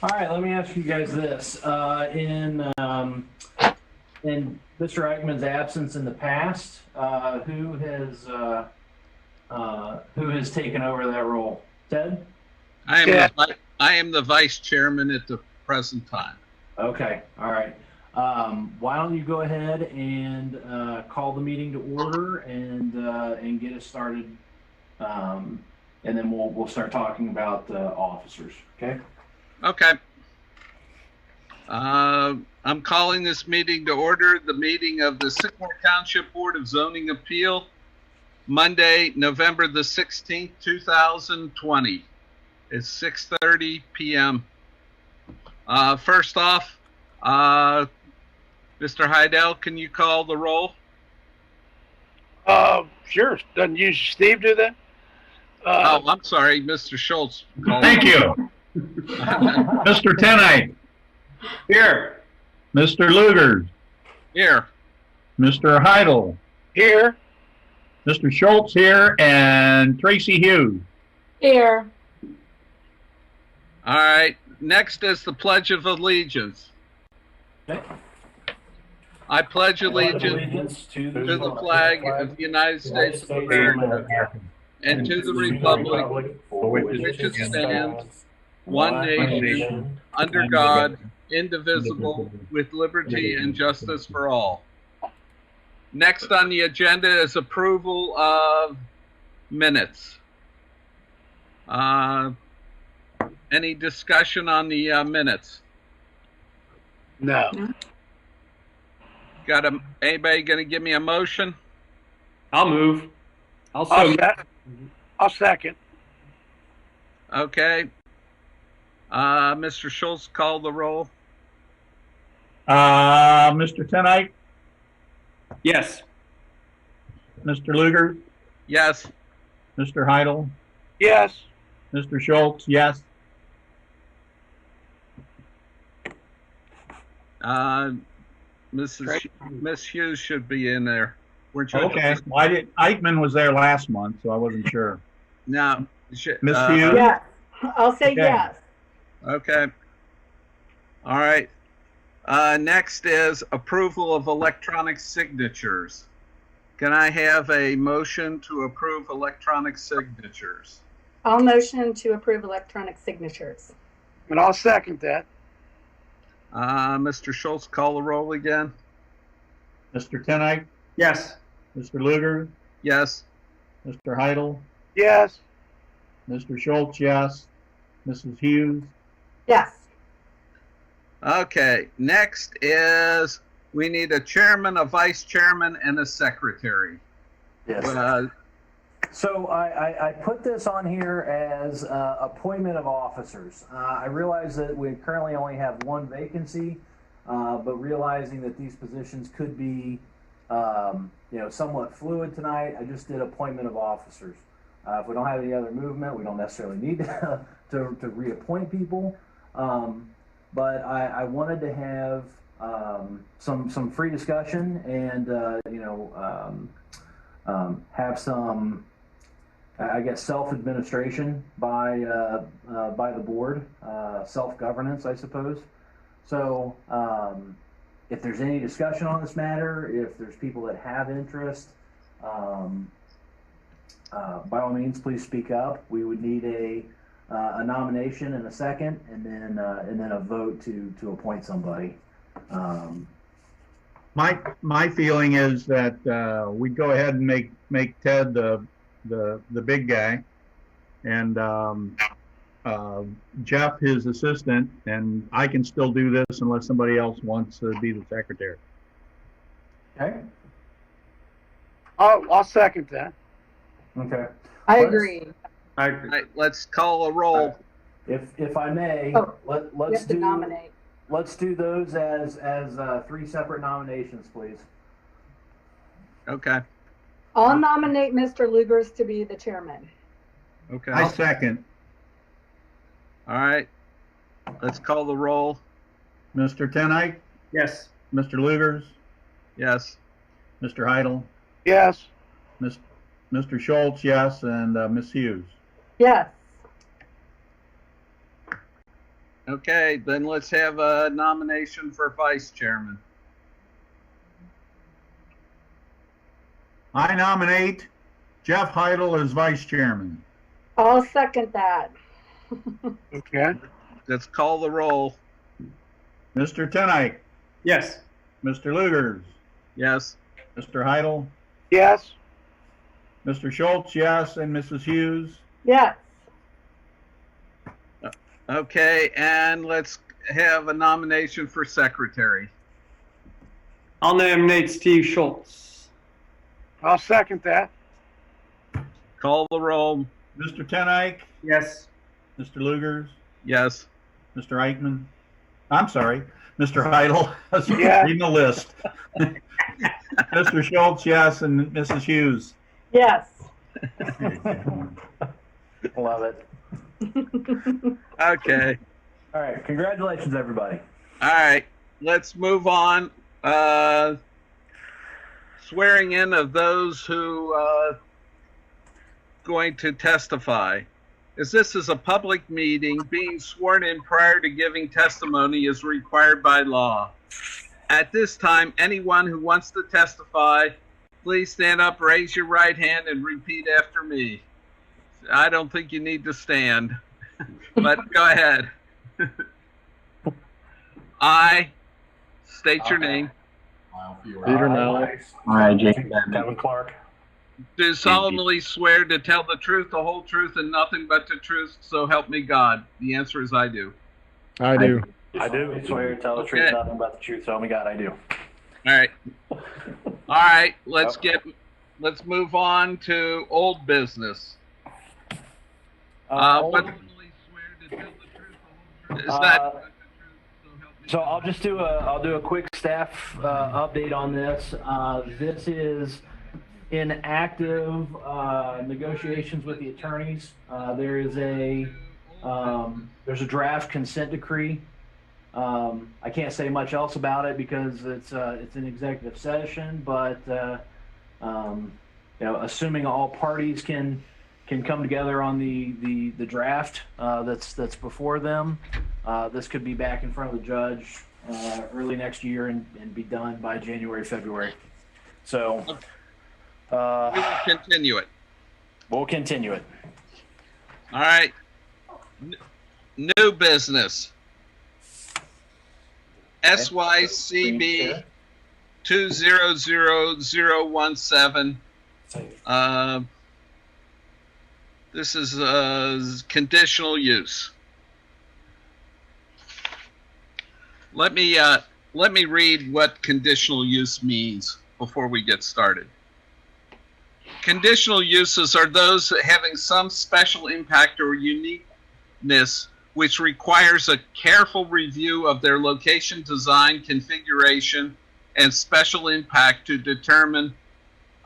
All right, let me ask you guys this. In Mr. Eichmann's absence in the past, who has taken over that role? Ted? I am the vice chairman at the present time. Okay, all right. Why don't you go ahead and call the meeting to order and get us started, and then we'll start talking about the officers. Okay. Okay. I'm calling this meeting to order, the meeting of the Sycamore Township Board of Zoning Appeal, Monday, November the 16th, 2020. It's 6:30 p.m. First off, Mr. Heidel, can you call the roll? Sure. Doesn't usually Steve do that? Oh, I'm sorry, Mr. Schultz. Thank you. Mr. Tenite. Here. Mr. Luger. Here. Mr. Heidel. Here. Mr. Schultz here, and Tracy Hughes. Here. All right. Next is the Pledge of Allegiance. Okay. I pledge allegiance to the flag of the United States of America and to the republic for which it stands, one nation, under God, indivisible, with liberty and justice for all. Next on the agenda is approval of minutes. Any discussion on the minutes? No. Anybody going to give me a motion? I'll move. I'll second. Okay. Mr. Schultz, call the roll. Mr. Tenite. Yes. Mr. Luger. Yes. Mr. Heidel. Yes. Mr. Schultz, yes. Miss Hughes should be in there. Weren't you? Okay. Well, Eichmann was there last month, so I wasn't sure. No. Miss Hughes? Yes. I'll say Okay. yes. Okay. All right. Next is approval of electronic signatures. Can I have a motion to approve electronic signatures? I'll motion to approve electronic signatures. And I'll second that. Mr. Schultz, call the roll again. Mr. Tenite. Yes. Mr. Luger. Yes. Mr. Heidel. Yes. Mr. Schultz, yes. Mrs. Hughes. Yes. Okay. Next is we need a chairman, a vice chairman, and a secretary. Yes. So I put this on here as appointment of officers. I realize that we currently only have one vacancy, but realizing that these positions could be, somewhat fluid tonight, I just did appointment of officers. If we don't have any other movement, we don't necessarily need to reappoint people. But I wanted to have some free discussion and have some, I guess, self-administration by the board, self-governance, I suppose. So if there's any discussion on this matter, if there's people that have interest, by all means, please speak up. We would need a nomination and a second, and then a vote to appoint somebody. My feeling is that we'd go ahead and make Ted the big guy, and Jeff his assistant, and I can still do this unless somebody else wants to be the secretary. Okay. I'll second that. Okay. I agree. I All right, let's call a roll. If I may, Oh, You let's have to do nominate. let's do those as three separate nominations, please. Okay. I'll nominate Mr. Lugers to be the chairman. Okay. I second. All right. Let's call the roll. Mr. Tenite. yes. Mr. Lugers. Yes. Mr. Heidel. Yes. Mr. Schultz, yes, and Miss Hughes. Yes. Okay, then let's have a nomination for vice chairman. I nominate Jeff Heidel as vice chairman. I'll second that. Okay. Let's call the roll. Mr. Tenike, Yes. Mr. Lugers, Yes. Mr. Heidel, Yes. Mr. Schultz, yes, and Mrs. Hughes. Yes. Okay, and let's have a nomination for secretary. I'll nominate Steve Schultz. I'll second that. Call the roll. Mr. Tenike, Yes. Mr. Lugers, Yes. Mr. Eichmann. I'm sorry, Mr. Heidel. I was Yeah. reading the list. Mr. Schultz, yes, and Mrs. Hughes. Yes. Love it. Okay. All right, congratulations, everybody. All right, let's move on. Swearing in of those who going to testify. As this is a public meeting, being sworn in prior to giving testimony is required by law. At this time, anyone who wants to testify, please stand up, raise your right hand, and repeat after me. I don't think you need to stand, but go ahead. I state your name. Peter Malley. Hi, Jacob Edmond. Kevin Clark. Do solemnly swear to tell the truth, the whole truth, and nothing but the truth, so help me God. The answer is I do. I do. I do swear to tell the truth, Okay. nothing but the truth. So help me God, I do. All right. All right, let's move on to old business. Old- Solemnly swear to tell the truth, the whole truth. Is that the truth, so help me So God. I'll do a quick staff update on this. This is in active negotiations with the attorneys. There's a draft consent decree. I can't say much else about it because it's an executive session, but assuming all parties can come together on the draft that's before them, this could be back in front of the judge early next year and be done by January, February. So We'll continue it. we'll continue it. All right. New business. SYCB 200017. This is conditional use. Let me read what conditional use means before we get started. Conditional uses are those having some special impact or uniqueness which requires a careful review of their location, design, configuration, and special impact to determine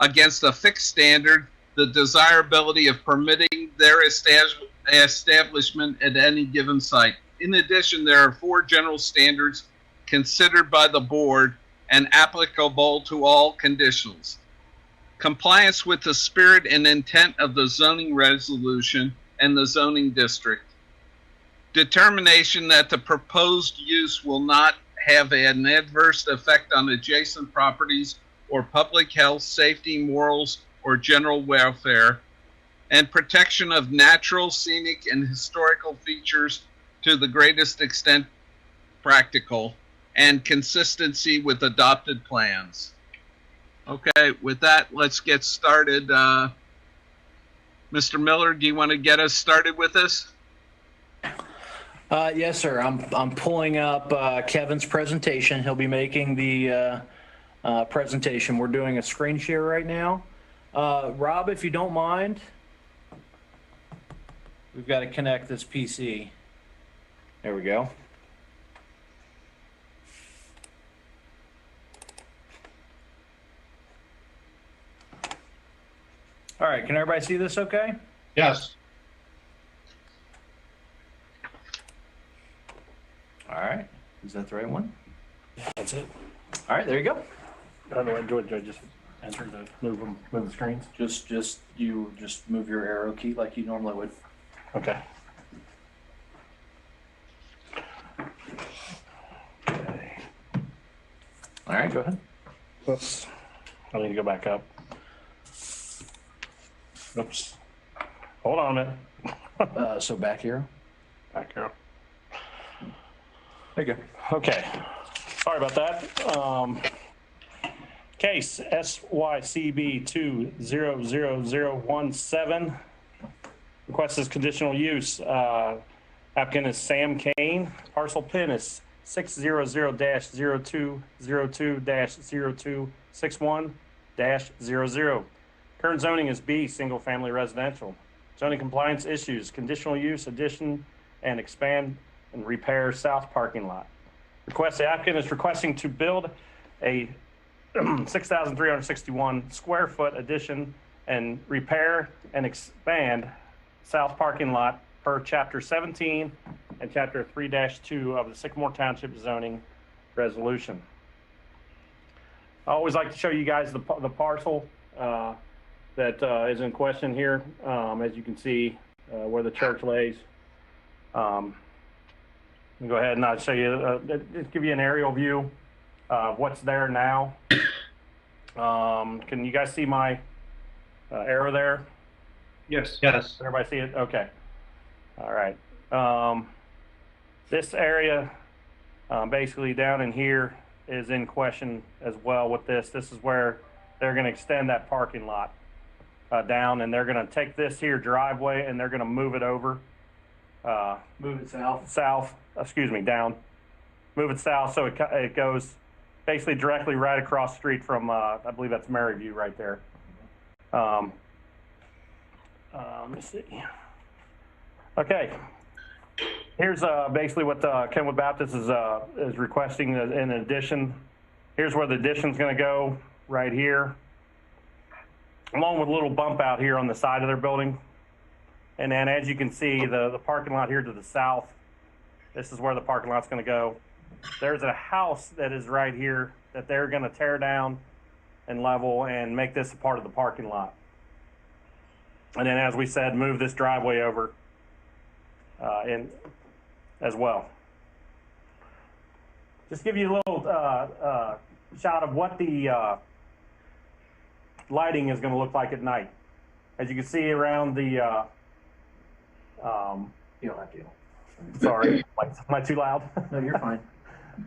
against a fixed standard the desirability of permitting their establishment at any given site. In addition, there are 4 general standards considered by the board and applicable to all conditionals. Compliance with the spirit and intent of the zoning resolution and the zoning district. Determination that the proposed use will not have an adverse effect on adjacent properties or public health, safety, morals, or general welfare, and protection of natural, scenic, and historical features to the greatest extent practical, and consistency with adopted plans. Okay, with that, let's get started. Mr. Miller, do you want to get us started with this? Yes, sir. I'm pulling up Kevin's presentation. He'll be making the presentation. We're doing a screen share right now. Rob, if you don't mind, we've got to connect this PC. There we go. All right, can everybody see this okay? Yes. All right, is that the right one? That's it. All right, there you go. I don't know, do I just enter to move the screens? Just move your arrow key like you normally would. Okay. right, go ahead. Oops. I need to go back up. Oops. Hold on a minute. So back here. Back here. There you go. Okay. Sorry about that. Case SYCB 200017. Request is conditional use. Applicant is Sam Kane. Parcel PIN is 600-0202-0261-00. Current zoning is B, single family residential. Zoning compliance issues, conditional use, addition and expand and repair south parking lot. Request, the applicant is requesting to build a 6,361 square foot addition and repair and expand south parking lot per Chapter 17 and Chapter 3-2 of the Sycamore Township zoning resolution. I always like to show you guys the parcel that is in question here. As you can see, where the church lays. Go ahead and I'll show you, just give you an aerial view of what's there now. Can you guys see my arrow there? Yes. Yes. Everybody see it? Okay. All right. This area, basically down in here, is in question as well with this. This is where they're going to extend that parking lot down, and they're going to take this here driveway and they're going to move it over. Move it south. Down. Move it south so it goes basically directly right across the street from, I believe that's Maryview right there. Let me see. Okay. Here's basically what Kenwood Baptist is requesting in addition. Here's where the addition's going to go, right here, along with a little bump out here on the side of their building. And then as you can see, the parking lot here to the south, this is where the parking lot's going to go. There's a house that is right here that they're going to tear down and level and make this a part of the parking lot. And then, as we said, move this driveway over in as well. Just give you a little shot of what the lighting is going to look like at night. As you can see around the, You don't have to. sorry, am I too loud? No, you're fine.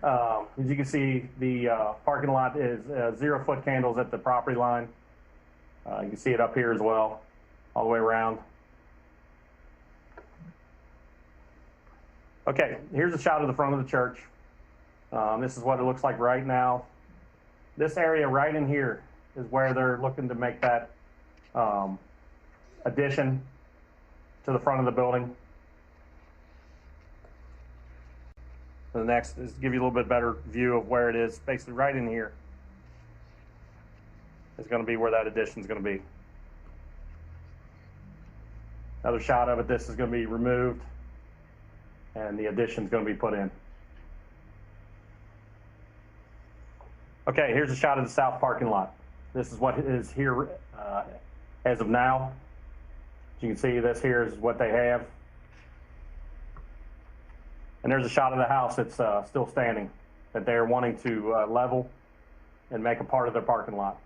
As you can see, the parking lot is 0 foot candles at the property line. You can see it up here as well, all the way around. Okay, here's a shot of the front of the church. This is what it looks like right now. This area right in here is where they're looking to make that addition to the front of the building. The next is to give you a little bit better view of where it is. Basically right in here is going to be where that addition is going to be. Another shot of it, this is going to be removed and the addition is going to be put in. Okay, here's a shot of the south parking lot. This is what is here as of now. As you can see, this here is what they have. And there's a shot of the house that's still standing that they're wanting to level and make a part of their parking lot.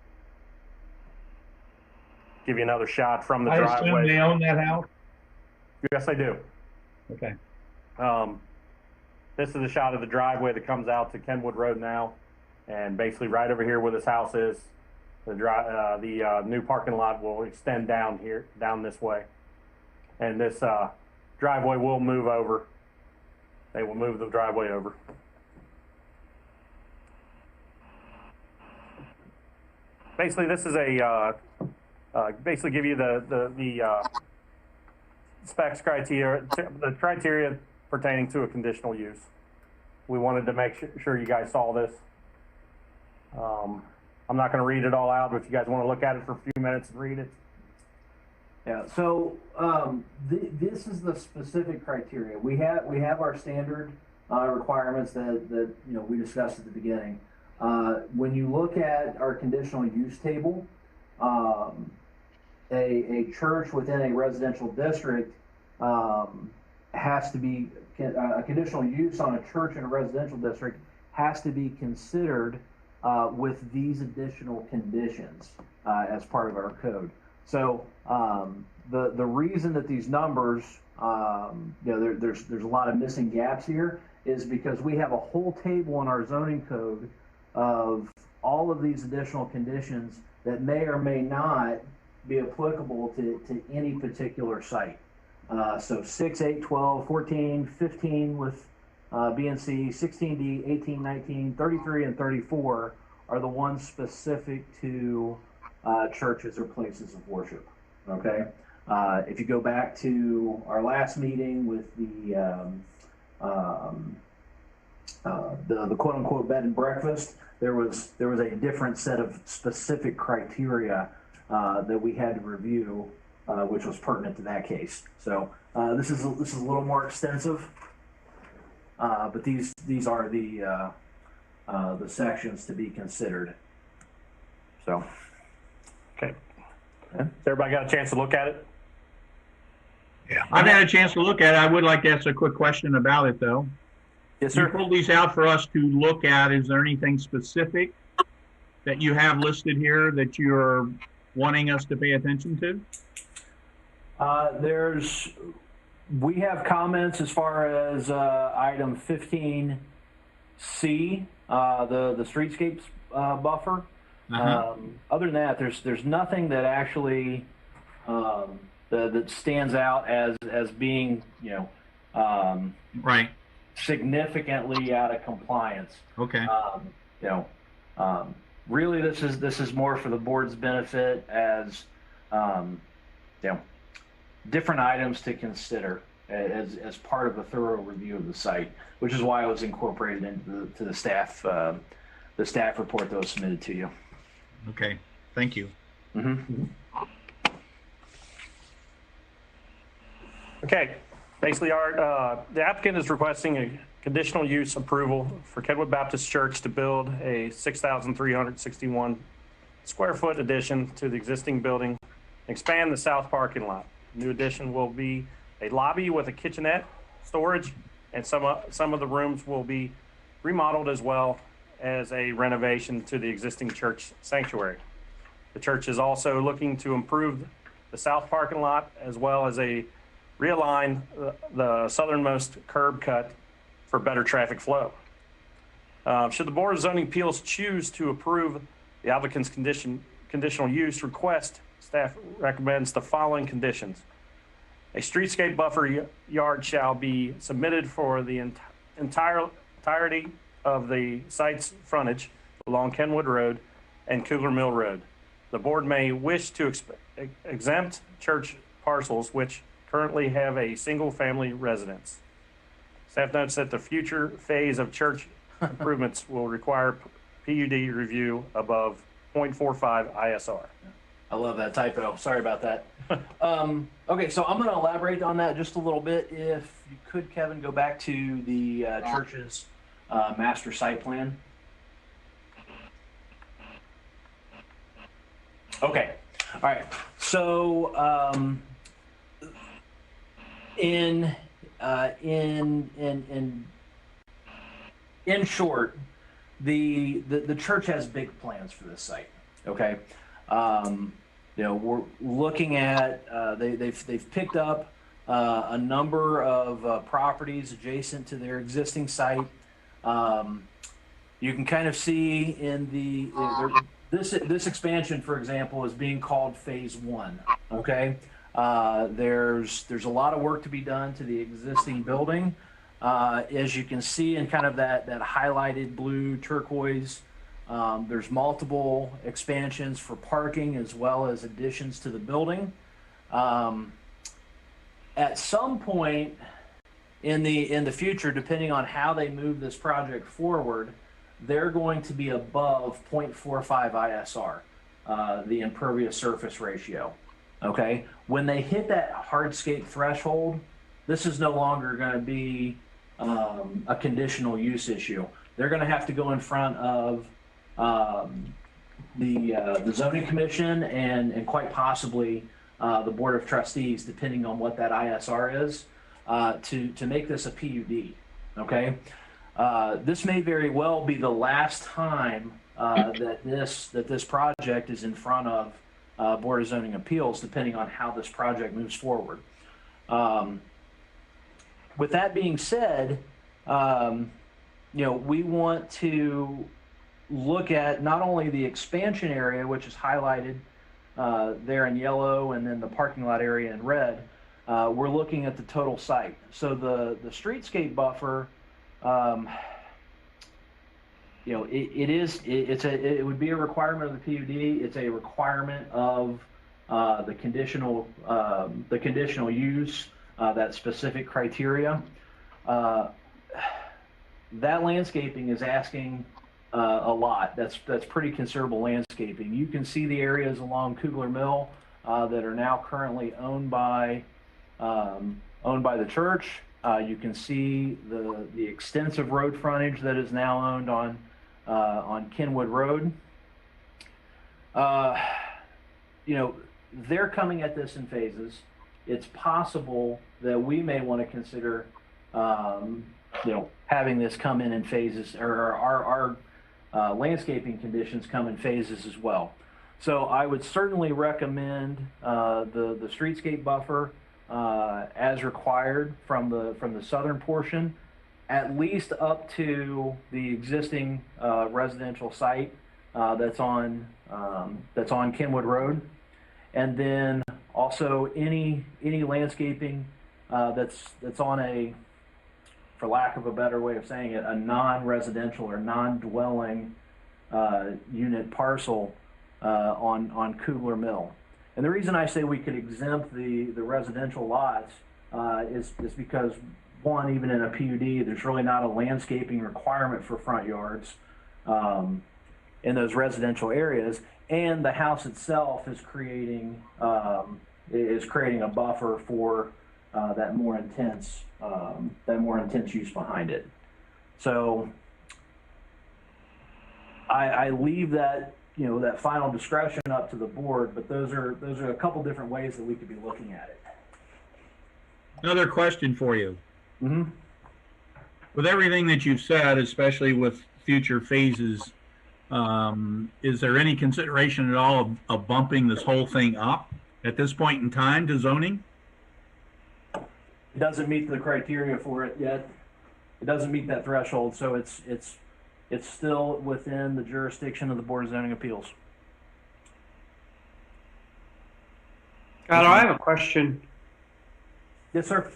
Give you another shot from the driveway. I assume they own that house? Yes, they do. Okay. This is a shot of the driveway that comes out to Kenwood Road now. And basically right over here where this house is, the new parking lot will extend down here, down this way. And this driveway will move over. They will move the driveway over. Basically, this is a basically give you the specs criteria, the criteria pertaining to a conditional use. We wanted to make sure you guys saw this. I'm not going to read it all out, but if you guys want to look at it for a few minutes and read it. Yeah. So this is the specific criteria. We have our standard requirements that we discussed at the beginning. When you look at our conditional use table, a church within a residential district has to be a conditional use on a church in a residential district has to be considered with these additional conditions as part of our code. So the reason that these numbers, there's a lot of missing gaps here is because we have a whole table in our zoning code of all of these additional conditions that may or may not be applicable to any particular site. So 6, 8, 12, 14, 15 with B and C, 16D, 18, 19, 33, and 34 are the ones specific to churches or places of worship. Okay. If you go back to our last meeting with the quote unquote bed and breakfast, there was a different set of specific criteria that we had to review, which was pertinent to that case. So this is a little more extensive, but these are the sections to be considered. So, okay. Has everybody got a chance to look at it? Yeah. I've had a chance to look at it. I would like to ask a quick question about it, though. Yes, You sir. pulled these out for us to look at. Is there anything specific that you have listed here that you're wanting us to pay attention to? We have comments as far as item 15C, the streetscapes buffer. Other than that, there's nothing that actually that stands out as being Right. significantly out of compliance. Okay. Really, this is more for the board's benefit as different items to consider as part of a thorough review of the site, which is why it was incorporated into the staff report that was submitted to you. Okay. Thank you. Mm-hmm. Okay. Basically, the applicant is requesting a conditional use approval for Kenwood Baptist Church to build a 6,361 square foot addition to the existing building, expand the south parking lot. New addition will be a lobby with a kitchenette, storage, and some of the rooms will be remodeled as well as a renovation to the existing church sanctuary. The church is also looking to improve the south parking lot as well as realign the southernmost curb cut for better traffic flow. Should the Board of Zoning Appeals choose to approve the applicant's conditional use request, staff recommends the following conditions. A streetscape buffer yard shall be submitted for the entirety of the site's frontage along Kenwood Road and Cougar Mill Road. The board may wish to exempt church parcels which currently have a single-family residence. Staff notes that the future phase of church improvements will require PUD review above 0.45 ISR. I love that typo. Sorry about that. Okay, so I'm going to elaborate on that just a little bit. If you could, Kevin, go back to the church's master site plan. Okay. All right. So in short, the church has big plans for this site. Okay. We're looking at they've picked up a number of properties adjacent to their existing site. You can kind of see in this expansion, for example, is being called phase 1. Okay, there's a lot of work to be done to the existing building. As you can see in kind of that highlighted blue turquoise. There's multiple expansions for parking as well as additions to the building. At some point in the future, depending on how they move this project forward, they're going to be above 0.45 ISR, the impervious surface ratio. Okay, when they hit that hardscape threshold, this is no longer going to be a conditional use issue. They're going to have to go in front of the zoning commission and quite possibly the board of trustees, depending on what that ISR is, to make this a PUD. Okay, this may very well be the last time that this project is in front of Board of Zoning Appeals, depending on how this project moves forward. With that being said, we want to look at not only the expansion area, which is highlighted there in yellow, and then the parking lot area in red. We're looking at the total site. So the streetscape buffer, it would be a requirement of the PUD. It's a requirement of the conditional use, that specific criteria. That landscaping is asking a lot. That's pretty considerable landscaping. You can see the areas along Kugler Mill that are now currently owned by the church. You can see the extensive road frontage that is now owned on Kenwood Road. They're coming at this in phases. It's possible that we may want to consider, having this come in phases, or our landscaping conditions come in phases as well. So I would certainly recommend the streetscape buffer as required from the southern portion, at least up to the existing residential site that's on Kenwood Road, and then also any landscaping that's on a, for lack of a better way of saying it, a non-residential or non-dwelling unit parcel on Kugler Mill. And the reason I say we could exempt the residential lots is because, one, even in a PUD, there's really not a landscaping requirement for front yards in those residential areas, and the house itself is creating a buffer for that more intense use behind it. So I leave that that final discretion up to the board, but those are a couple different ways that we could be looking at it. Another question for you. Mm-hmm. With everything that you've said, especially with future phases, is there any consideration at all of bumping this whole thing up at this point in time to zoning? It doesn't meet the criteria for it yet. It doesn't meet that threshold, so it's still within the jurisdiction of the Board of Zoning Appeals. Tyler, I have a question. Yes, sir.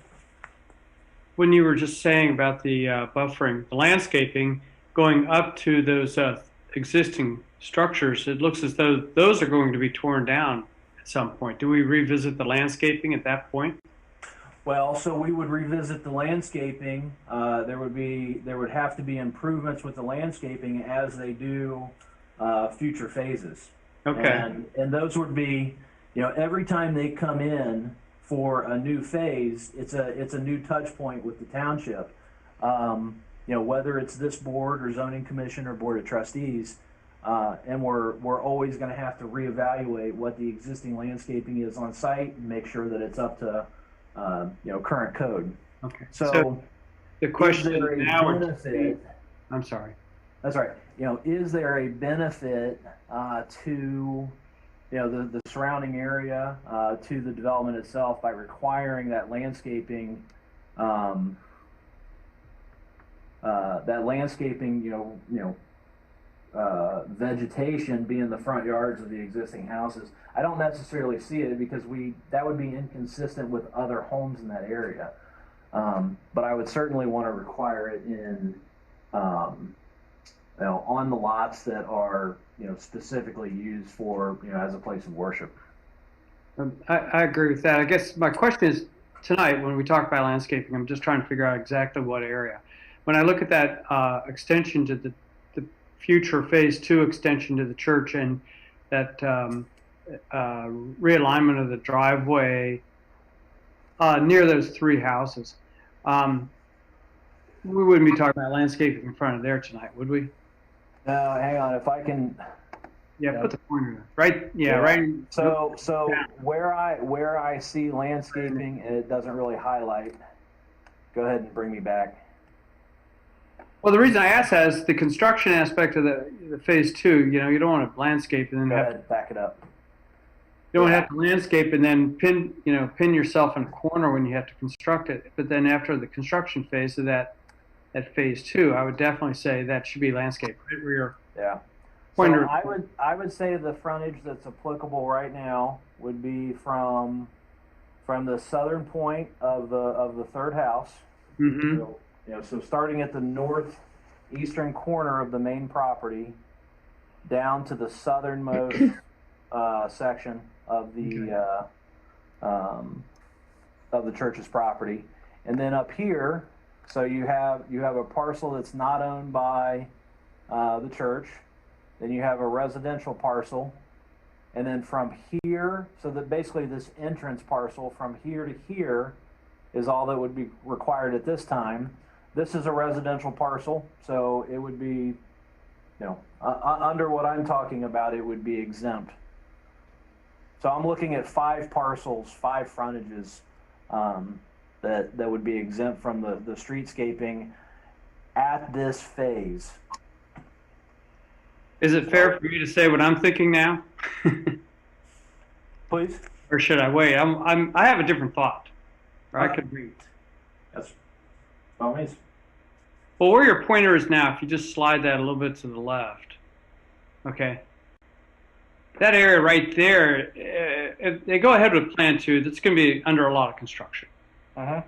When you were just saying about the buffering, the landscaping going up to those existing structures, it looks as though those are going to be torn down at some point. Do we revisit the landscaping at that point? Well, so we would revisit the landscaping. There would have to be improvements with the landscaping as they do future phases. Okay. And those would be, every time they come in for a new phase, it's a new touch point with the township. Whether it's this board or zoning commission or board of trustees, and we're always going to have to reevaluate what the existing landscaping is on site and make sure that it's up to current code. Okay. So the question is there a now, benefit? I'm sorry. That's right. Is there a benefit to the surrounding area, to the development itself, by requiring that landscaping, vegetation be in the front yards of the existing houses? I don't necessarily see it, because that would be inconsistent with other homes in that area. But I would certainly want to require it in, on the lots that are, specifically used for, as a place of worship. I agree with that. I guess my question is, tonight when we talk about landscaping, I'm just trying to figure out exactly what area. When I look at that extension to the future phase 2 extension to the church, and that realignment of the driveway near those 3 houses, we wouldn't be talking about landscaping in front of there tonight, would we? No, hang on, if I can. Yeah, put the pointer there. Right. Yeah, right. So where I see landscaping, and it doesn't really highlight. Go ahead and bring me back. Well, the reason I ask that is the construction aspect of the phase 2. You know, you don't want to landscape and then Go have ahead, back it up. you don't have to landscape and then pin yourself in a corner when you have to construct it. But then after the construction phase of that phase 2, I would definitely say that should be landscape right where your Yeah. pointer. So I would say the frontage that's applicable right now would be from the southern point of the third house. Mm-hmm. So, so starting at the northeastern corner of the main property, down to the southernmost section of the church's property, and then up here, so you have a parcel that's not owned by the church, then you have a residential parcel, and then from here, so that basically this entrance parcel from here to here is all that would be required at this time. This is a residential parcel, so it would be, under what I'm talking about, it would be exempt. So I'm looking at 5 parcels, 5 frontages that would be exempt from the streetscaping at this phase. Is it fair for me to say what I'm thinking now? Please? Or should I wait? I have a different thought. Or I could read. Yes. Always. Well, where your pointer is now, if you just slide that a little bit to the left, okay. That area right there, if they go ahead with Plan 2, that's going to be under a lot of construction. Uh-huh.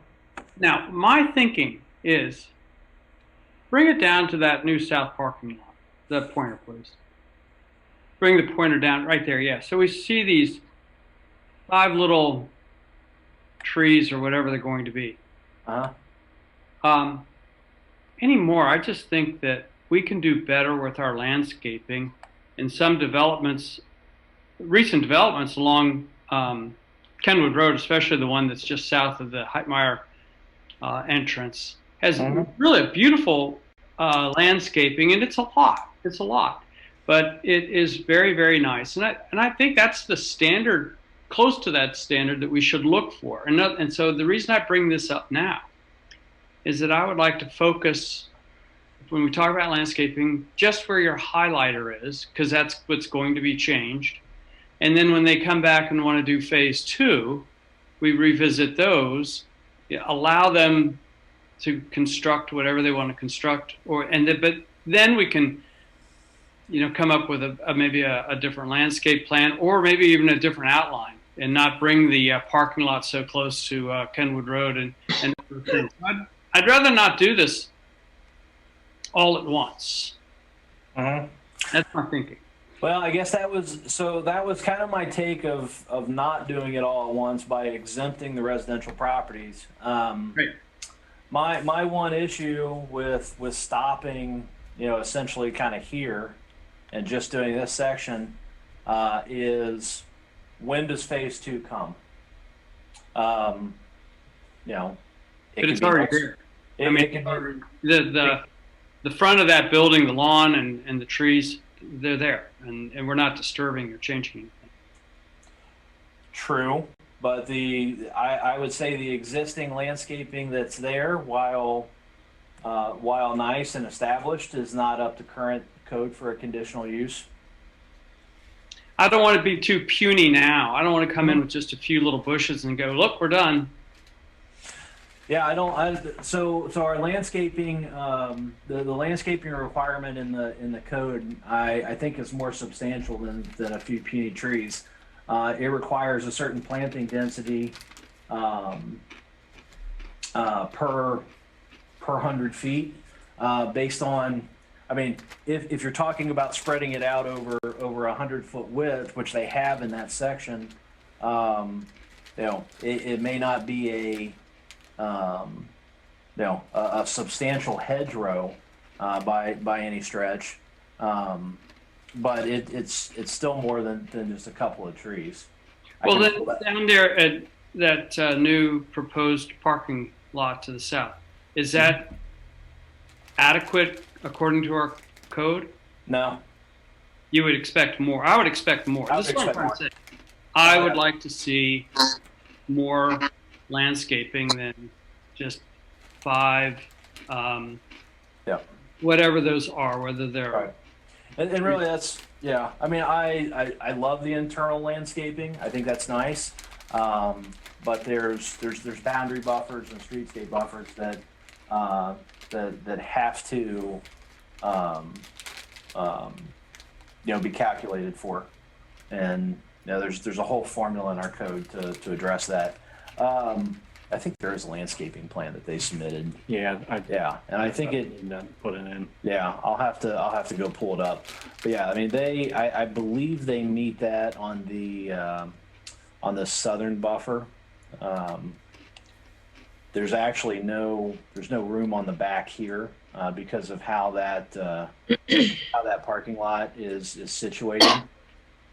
Now, my thinking is bring it down to that new south parking lot. That pointer, please. Bring the pointer down right there, yeah. So we see these 5 little trees or whatever they're going to be. Uh-huh. Anymore, I just think that we can do better with our landscaping in some developments, recent developments along Kenwood Road, especially the one that's just south of the Heitmeyer entrance, has really a beautiful landscaping, and it's a lot. It's a lot, but it is very, very nice, and I think that's the standard, close to that standard that we should look for. And so the reason I bring this up now is that I would like to focus, when we talk about landscaping, just where your highlighter is, because that's what's going to be changed. And then when they come back and want to do phase 2, we revisit those, allow them to construct whatever they want to construct, but then we can, come up with maybe a different landscape plan, or maybe even a different outline, and not bring the parking lot so close to Kenwood Road and things. I'd rather not do this all at once. Uh-huh. That's my thinking. Well, I guess that was kind of my take of not doing it all at once by exempting the residential properties. Right. My one issue with stopping, essentially kind of here and just doing this section is, when does phase 2 come? But it's already there. The front of that building, the lawn and the trees, they're there, and we're not disturbing or changing anything. True, but I would say the existing landscaping that's there, while nice and established, is not up to current code for a conditional use. I don't want to be too puny now. I don't want to come in with just a few little bushes and go, look, we're done. Yeah, so our landscaping, the landscaping requirement in the code, I think is more substantial than a few puny trees. It requires a certain planting density per 100 feet, based on, if you're talking about spreading it out over 100-foot width, which they have in that section, it may not be a substantial hedgerow by any stretch, but it's still more than just a couple of trees. Well, then down there at that new proposed parking lot to the south, is that adequate according to our code? No. You would expect more. I would expect more. This is what I'm trying to say. I would like to see more landscaping than just 5 whatever those are, whether they're Right. And really, that's, yeah. I mean, I love the internal landscaping. I think that's nice. But there's boundary buffers and streetscape buffers that that have to be calculated for, and there's a whole formula in our code to address that. I think there is a landscaping plan that they submitted. Yeah, and I think it. Put it in. Yeah, I'll have to go pull it up. But yeah, I mean I believe they meet that on the southern buffer. There's actually no room on the back here because of how that parking lot is situated.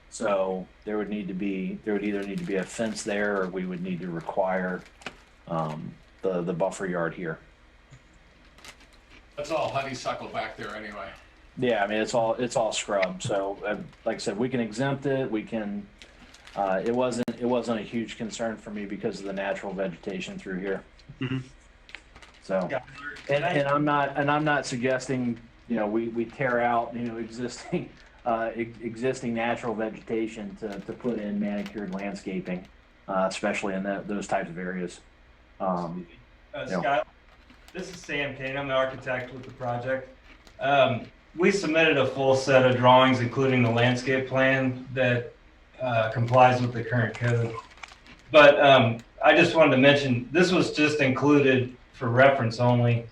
So there would either need to be a fence there, or we would need to require the buffer yard here. That's all honeysuckle back there anyway. Yeah, I mean it's all scrub. So like I said, we can exempt it. We can. It wasn't a huge concern for me because of the natural vegetation through here. Mm-hmm. So, and I'm not suggesting we tear out existing natural vegetation to put in manicured landscaping, especially in those types of areas. Scott, this is Sam Kane. I'm the architect with the project. We submitted a full set of drawings, including the landscape plan that complies with the current code. But I just wanted to mention, this was just included for reference only,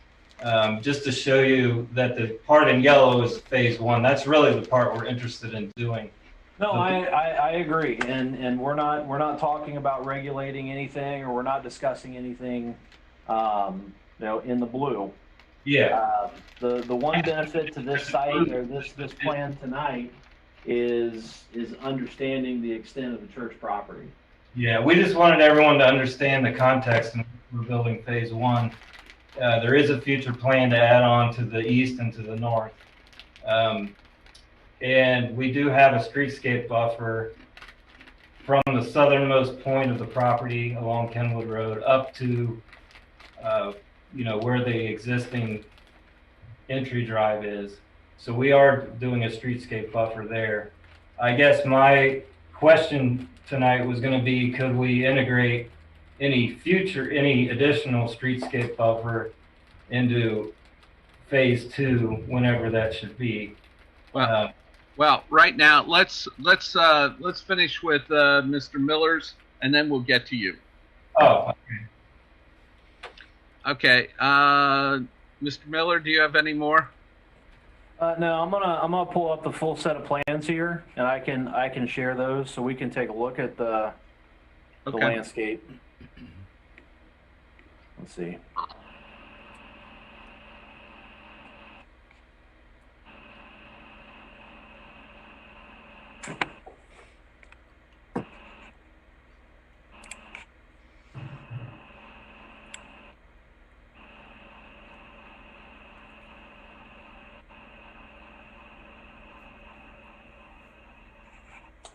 just to show you that the part in yellow is phase one. That's really the part we're interested in doing. No, I agree, and we're not talking about regulating anything, or we're not discussing anything, in the blue. Yeah. The one benefit to this site or this plan tonight is understanding the extent of the church property. Yeah, we just wanted everyone to understand the context in which we're building phase one. There is a future plan to add on to the east and to the north. And we do have a streetscape buffer from the southernmost point of the property along Kenwood Road up to, where the existing entry drive is. So we are doing a streetscape buffer there. I guess my question tonight was going to be, could we integrate any additional streetscape buffer into phase two, whenever that should be? Well, right now let's finish with Mr. Miller's, and then we'll get to you. Oh, okay. Mr. Miller, do you have any more? No, I'm gonna pull up the full set of plans here, and I can share those so we can take a look at the landscape. Let's see.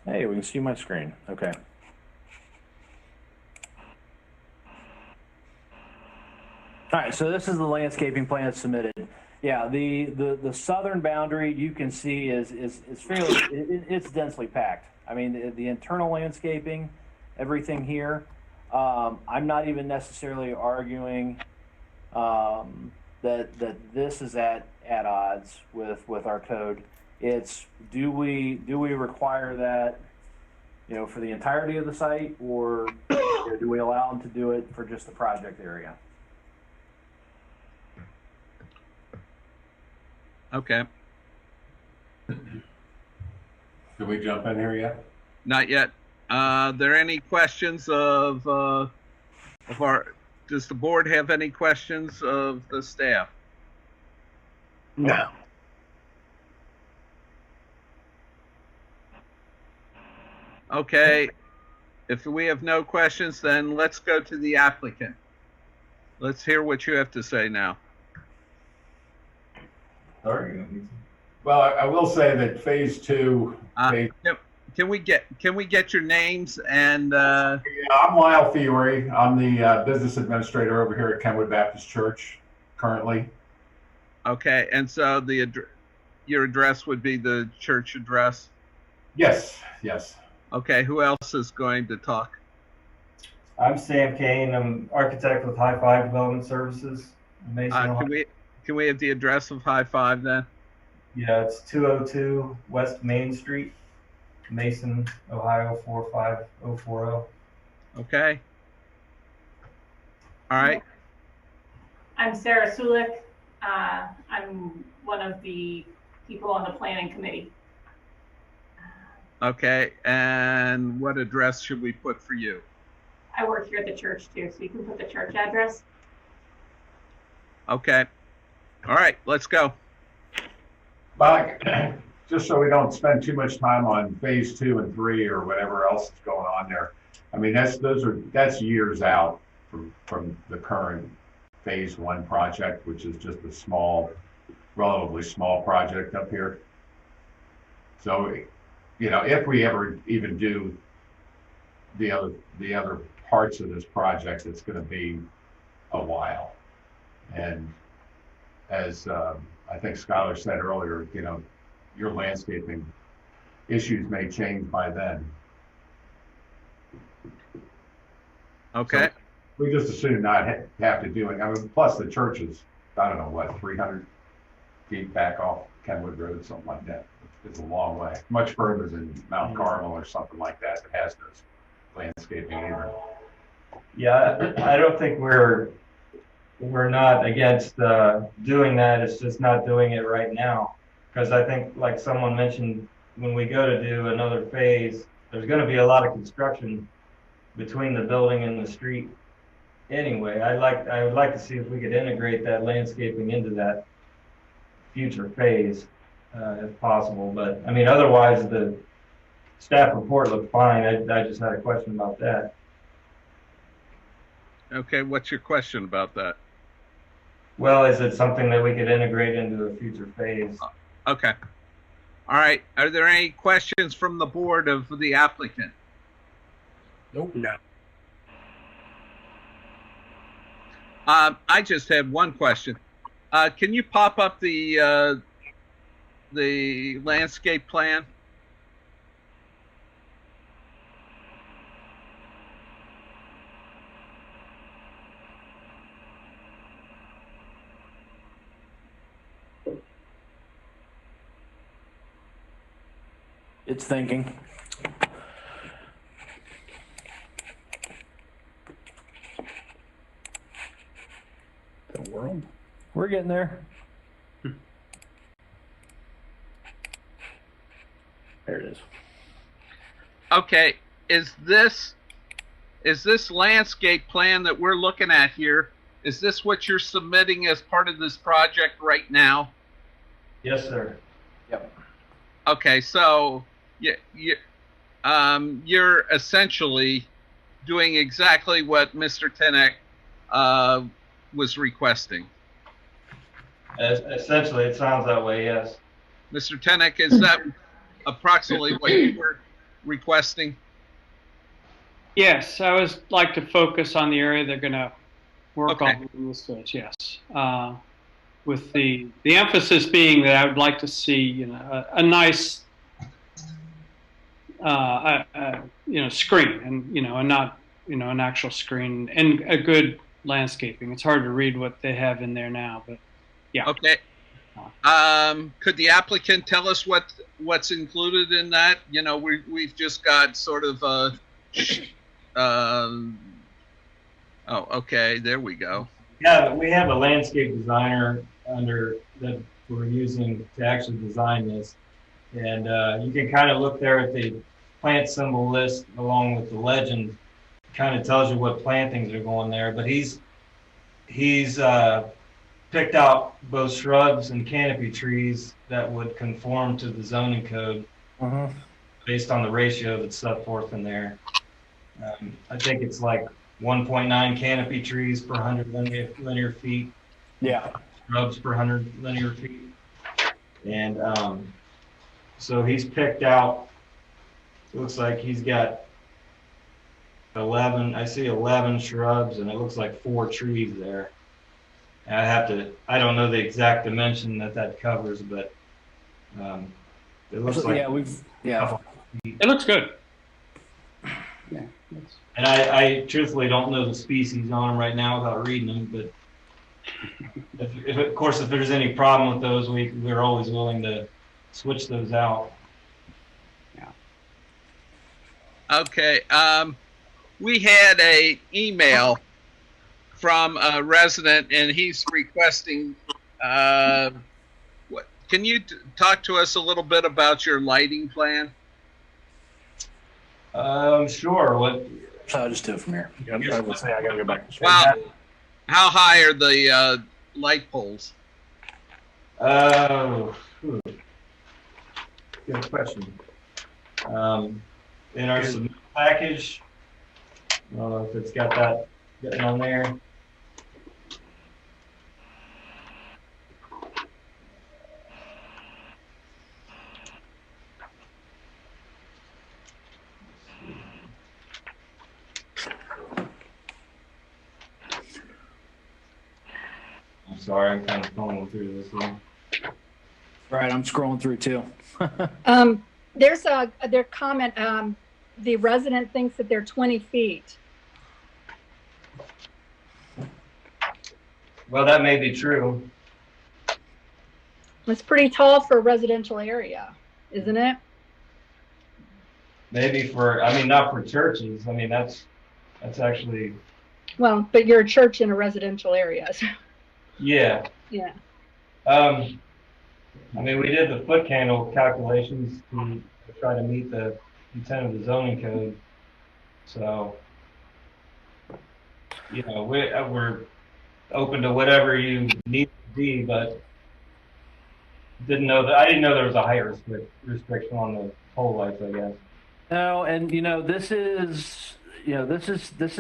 Hey, we can see my screen. Okay. All right, so this is the landscaping plan that's submitted. Yeah, the southern boundary you can see is fairly it's densely packed. I mean the internal landscaping, everything here. I'm not even necessarily arguing that this is at odds with our code. It's do we require that for the entirety of the site, or do we allow them to do it for just the project area? Okay. Did we jump in here yet? Not yet. Are there any questions of our? Does the board have any questions of the staff? No. Okay. If we have no questions, then let's go to the applicant. Let's hear what you have to say now. Sorry. Well, I will say that phase two. Can we get your names and? Yeah, I'm Lyle Fiore. I'm the business administrator over here at Kenwood Baptist Church currently. Okay, and so your address would be the church address? Yes, yes. Okay, who else is going to talk? I'm Sam Kane. I'm architect with High Five Development Services in Mason, Ohio. Can we have the address of High Five then? Yeah, it's 202 West Main Street, Mason, Ohio 45040. Okay. All right. I'm Sarah Sulik. I'm one of the people on the planning committee. Okay, and what address should we put for you? I work here at the church too, so you can put the church address. Okay. All right, let's go. Well, just so we don't spend too much time on phase 2 and 3 or whatever else is going on there. I mean, that's years out from the current phase 1 project, which is just a small, relatively small project up here. So, you know, if we ever even do the other parts of this project, it's going to be a while. And as I think Skylar said earlier, you know, your landscaping issues may change by then. Okay. So we just assume not have to do it. I mean, plus the church is, I don't know, what, 300 feet back off Kenwood Road, something like that. It's a long way, much further than Mount Carmel or something like that that has those landscaping either. Yeah, I don't think we're not against doing that. It's just not doing it right now. Because I think, like someone mentioned, when we go to do another phase, there's going to be a lot of construction between the building and the street. Anyway, I would like to see if we could integrate that landscaping into that future phase, if possible. But I mean, otherwise the staff report looked fine. I just had a question about that. Okay, what's your question about that? Well, is it something that we could integrate into a future phase? Okay. All right. Are there any questions from the board of the applicant? Nope. No. I just had one question. Can you pop up the landscape plan? It's thinking. The world. We're getting there. There it is. Okay. Is this landscape plan that we're looking at here, is this what you're submitting as part of this project right now? Yes, sir. Yep. Okay, so you're essentially doing exactly what Mr. Tenek was requesting. Essentially, it sounds that way, yes. Mr. Tenek, is that approximately what you were requesting? Yes, I would like to focus on the area they're going to work Okay. on in this phase. Yes, with the emphasis being that I would like to see a nice screen and and not an actual screen and a good landscaping. It's hard to read what they have in there now, but yeah. Okay. Could the applicant tell us what's included in that? You know, we've just got sort of oh, okay, there we go. Yeah, we have a landscape designer under that we're using to actually design this. And you can kind of look there at the plant symbol list along with the legend. Kind of tells you what plantings are going there. But he's picked out both shrubs and canopy trees that would conform to the zoning code based on the ratio that's set forth in there. I think it's like 1.9 canopy trees per 100 linear feet. Yeah. Shrubs per 100 linear feet. And so he's picked out, looks like he's got 11, I see 11 shrubs and it looks like 4 trees there. I don't know the exact dimension that covers, but it looks like. It looks good. Yeah. And I truthfully don't know the species on them right now without reading them, but of course, if there's any problem with those, we're always willing to switch those out. Okay. We had a email from a resident, and he's requesting. Can you talk to us a little bit about your lighting plan? Sure. What? So I'll just do it from here. I was gonna say I gotta go back. Well, how high are the light poles? Good question. In our submittal package, I don't know if it's got that getting on there. I'm sorry, I'm kind of going through this one. Right, I'm scrolling through too. There's their comment, the resident thinks that they're 20 feet. Well, that may be true. It's pretty tall for a residential area, isn't it? Maybe for, I mean, not for churches. I mean, that's actually. Well, but you're a church in a residential area. So. Yeah. Yeah. I mean, we did the foot candle calculations to try to meet the intent of the zoning code. So, you know, we're open to whatever you need to be, but I didn't know there was a height restriction on the pole lights, I guess. No, and this is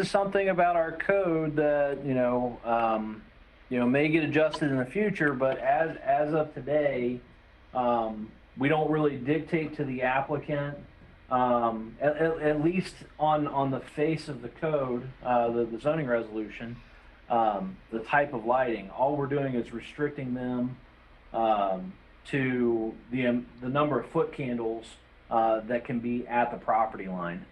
something about our code that may get adjusted in the future, but as of today, we don't really dictate to the applicant, at least on the face of the code, the zoning resolution, the type of lighting. All we're doing is restricting them to the number of foot candles that can be at the property line.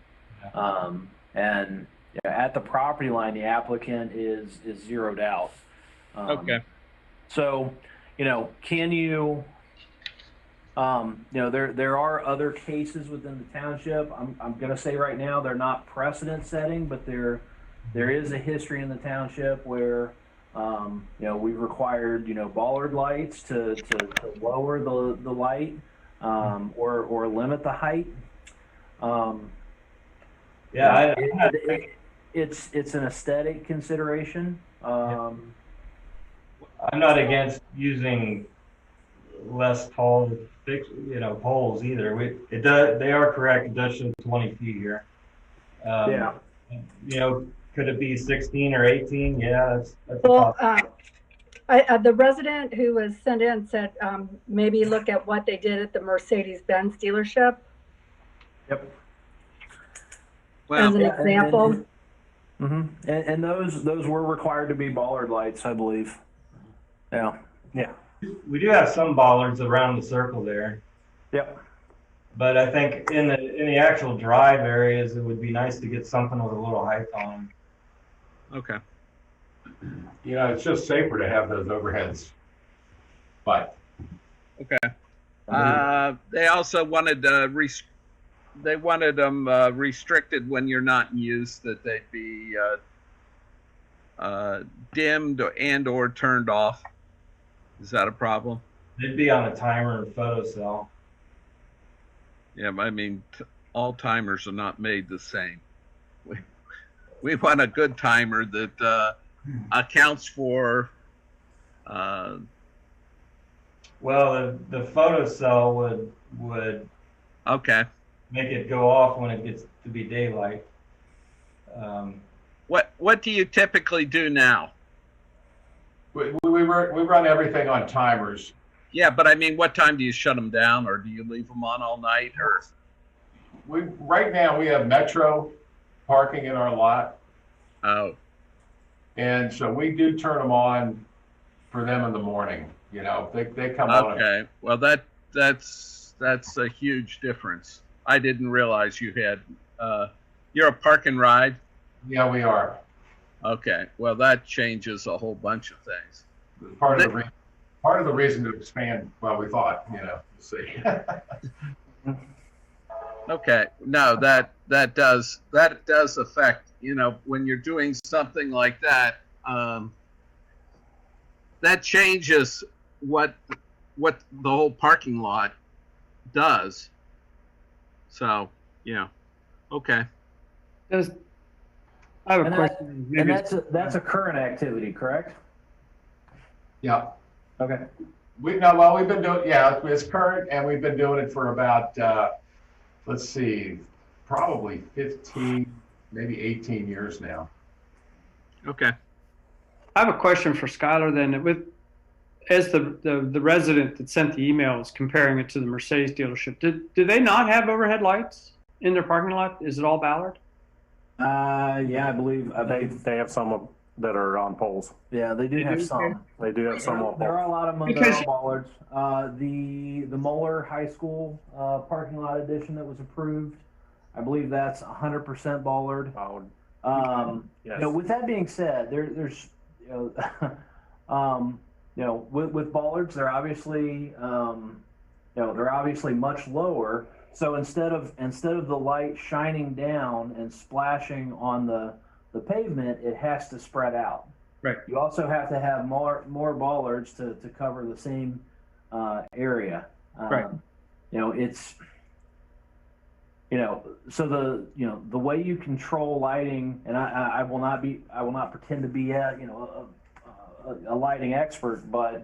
And at the property line, the applicant is zeroed out. Okay. So, can you, there are other cases within the township. I'm going to say right now they're not precedent setting, but there is a history in the township where, we've required, bollard lights to lower the light, or limit the height. It's an aesthetic consideration. I'm not against using less tall, poles either. They are correct. It does show 20 feet here. Could it be 16 or 18? Yeah, that's well. The resident who was sent in said maybe look at what they did at the Mercedes-Benz dealership. Yep. Well, as an example. And those were required to be bollard lights, I believe. Yeah. We do have some bollards around the circle there. Yep. But I think in the actual drive areas, it would be nice to get something with a little height on them. Okay. It's just safer to have those overheads. But. Okay. They also wanted them restricted when you're not in use, that they'd be dimmed and or turned off. Is that a problem? They'd be on a timer and photo cell. Yeah, I mean, all timers are not made the same. We want a good timer that accounts for. Well, the photo cell would. Okay. Make it go off when it gets to be daylight. What do you typically do now? We run everything on timers. Yeah, but I mean, what time do you shut them down, or do you leave them on all night, or? Right now we have Metro parking in our lot. Oh. And so we do turn them on for them in the morning. You know, they come on. Okay, well, that's a huge difference. I didn't realize you had, you're a park and ride? Yeah, we are. Okay, well, that changes a whole bunch of things. Part of the reason to expand, well, we thought, you know, we'll see. Okay, no, that does affect, you know, when you're doing something like that, that changes what the whole parking lot does. So, yeah, okay. I have a And question. And that's a current activity, correct? Yeah. Okay. We've been doing, yeah, it's current, and we've been doing it for about, let's see, probably 15, maybe 18 years now. Okay. I have a question for Skylar then. As the resident that sent the email is comparing it to the Mercedes dealership, do they not have overhead lights in their parking lot? Is it all Ballard? Yeah, I believe They have some that are on poles. yeah, they do have some. They do have some on There poles. are a lot of them that are bollards. The Moeller High School parking lot addition that was approved, I believe that's 100% bollard. Yes. You know, with that being said, there's you know, with bollards, they're obviously they're obviously much lower. So instead of the light shining down and splashing on the pavement, it has to spread out. Right. You also have to have more bollards to cover the same area. Right. You know, it's so the way you control lighting, and I will not pretend to be a lighting expert, but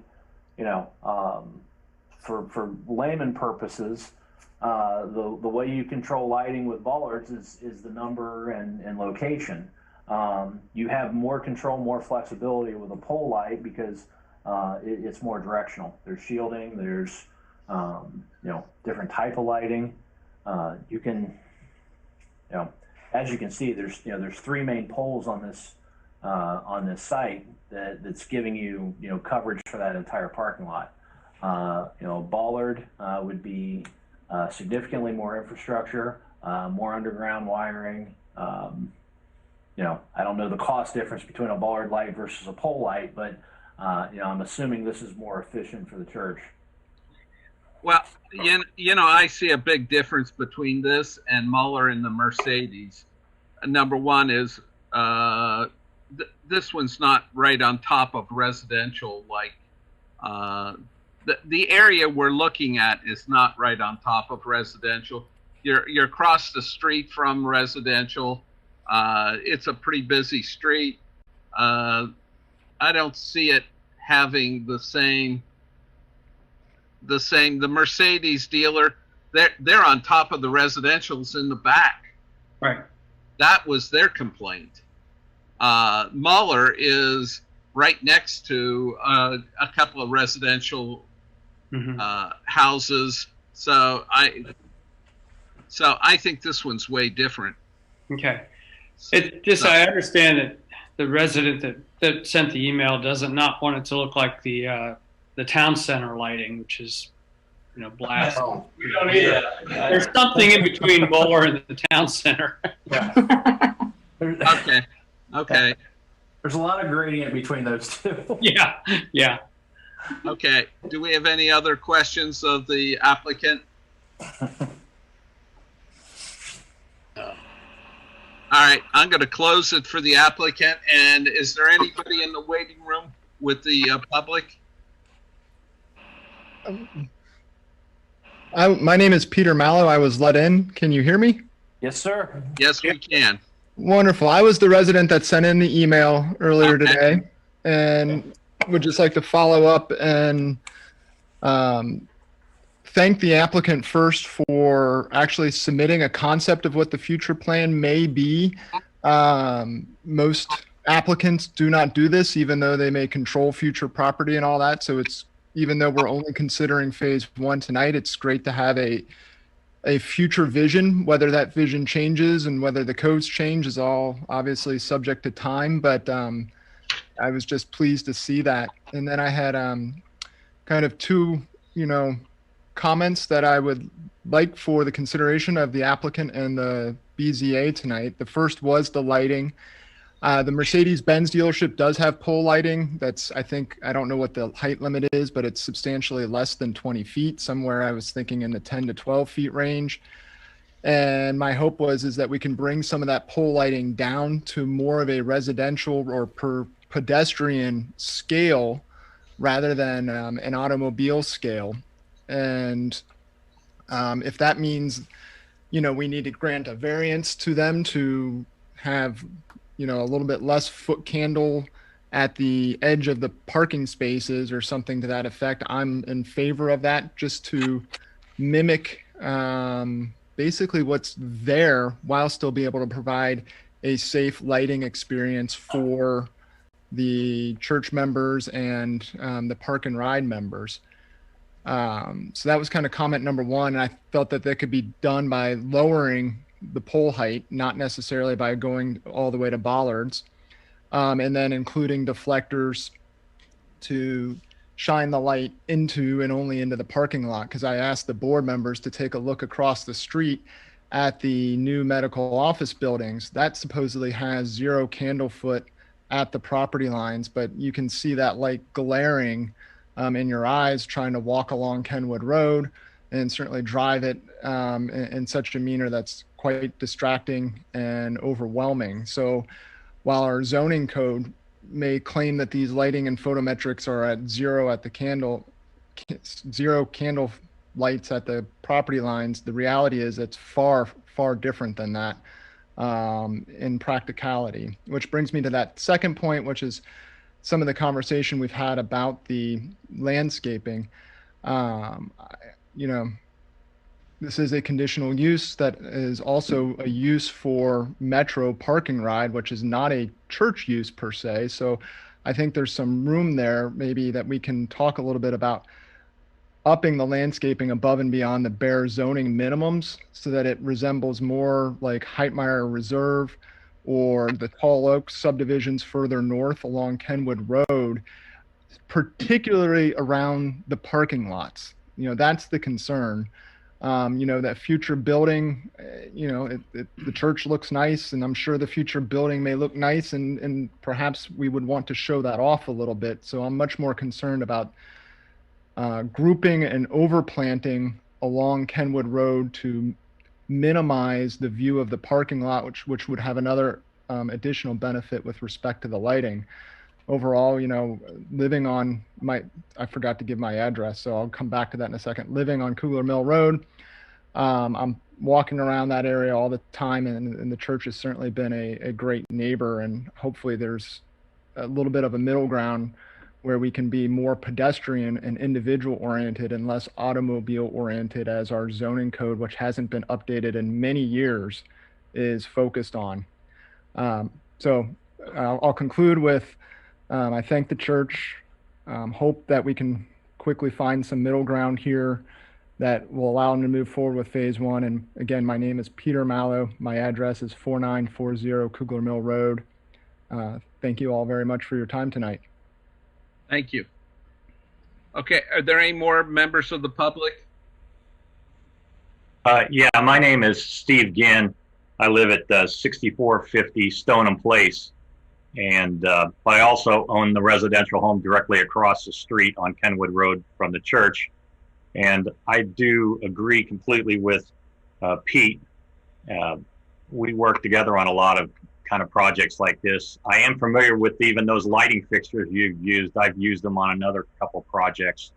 for layman purposes, the way you control lighting with bollards is the number and location. You have more control, more flexibility with a pole light because it's more directional. There's shielding, there's different type of lighting. You can, as you can see, there's three main poles on this site that's giving you coverage for that entire parking lot. Bollard would be significantly more infrastructure, more underground wiring. I don't know the cost difference between a bollard light versus a pole light, but I'm assuming this is more efficient for the church. Well, I see a big difference between this and Muller and the Mercedes. Number one is this one's not right on top of residential. Like the area we're looking at is not right on top of residential. You're across the street from residential. It's a pretty busy street. I don't see it having the same. The Mercedes dealer, they're on top of the residentials in the back. Right. That was their complaint. Muller is right next to a couple of residential houses. So I think this one's way different. Okay. I understand that the resident that sent the email doesn't not want it to look like the town center lighting, which is, blast. No, we don't either. There's something in between Bowler and the town center. Okay. There's a lot of gradient between those two. Yeah. Okay. Do we have any other questions of the applicant? All right, I'm going to close it for the applicant. And is there anybody in the waiting room with the public? My name is Peter Mallow. I was let in. Can you hear me? Yes, sir. Yes, we can. Wonderful. I was the resident that sent in the email earlier today, and would just like to follow up and thank the applicant first for actually submitting a concept of what the future plan may be. Most applicants do not do this, even though they may control future property and all that. So even though we're only considering phase one tonight, it's great to have a future vision. Whether that vision changes and whether the codes change is all obviously subject to time. But I was just pleased to see that. And then I had kind of two, comments that I would like for the consideration of the applicant and the BZA tonight. The first was the lighting. The Mercedes-Benz dealership does have pole lighting. That's, I don't know what the height limit is, but it's substantially less than 20 feet. Somewhere I was thinking in the 10 to 12 feet range. And my hope is that we can bring some of that pole lighting down to more of a residential or pedestrian scale rather than an automobile scale. And if that means, we need to grant a variance to them to have, a little bit less foot candle at the edge of the parking spaces or something to that effect, I'm in favor of that, just to mimic basically what's there while still be able to provide a safe lighting experience for the church members and the park and ride members. So that was kind of comment number one. And I felt that could be done by lowering the pole height, not necessarily by going all the way to bollards, and then including deflectors to shine the light into and only into the parking lot. Because I asked the board members to take a look across the street at the new medical office buildings. That supposedly has 0 candle foot at the property lines, but you can see that light glaring in your eyes trying to walk along Kenwood Road, and certainly drive it in such a manner that's quite distracting and overwhelming. So while our zoning code may claim that these lighting and photometrics are at 0 at the candle, 0 candle lights at the property lines, the reality is it's far, far different than that in practicality. Which brings me to that second point, which is some of the conversation we've had about the landscaping. This is a conditional use that is also a use for Metro parking ride, which is not a church use per se. So I think there's some room there maybe that we can talk a little bit about upping the landscaping above and beyond the bare zoning minimums so that it resembles more like Heitmeyer Reserve or the Tall Oak subdivisions further north along Kenwood Road, particularly around the parking lots. That's the concern. That future building, the church looks nice, and I'm sure the future building may look nice, and perhaps we would want to show that off a little bit. So I'm much more concerned about grouping and overplanting along Kenwood Road to minimize the view of the parking lot, which would have another additional benefit with respect to the lighting. Overall, living on I forgot to give my address, so I'll come back to that in a second. Living on Kugler Mill Road, I'm walking around that area all the time, and the church has certainly been a great neighbor, and hopefully there's a little bit of a middle ground where we can be more pedestrian and individual oriented and less automobile oriented, as our zoning code, which hasn't been updated in many years, is focused on. So I'll conclude with I thank the church, hope that we can quickly find some middle ground here that will allow them to move forward with phase 1. And again, my name is Peter Mallow. My address is 4940 Kugler Mill Road. Thank you all very much for your time tonight. Thank you. Okay, are there any more members of the public? Yeah, my name is Steve Ginn. I live at 6450 Stoneham Place. And I also own the residential home directly across the street on Kenwood Road from the church. And I do agree completely with Pete. We work together on a lot of kind of projects like this. I am familiar with even those lighting fixtures you've used. I've used them on another couple projects.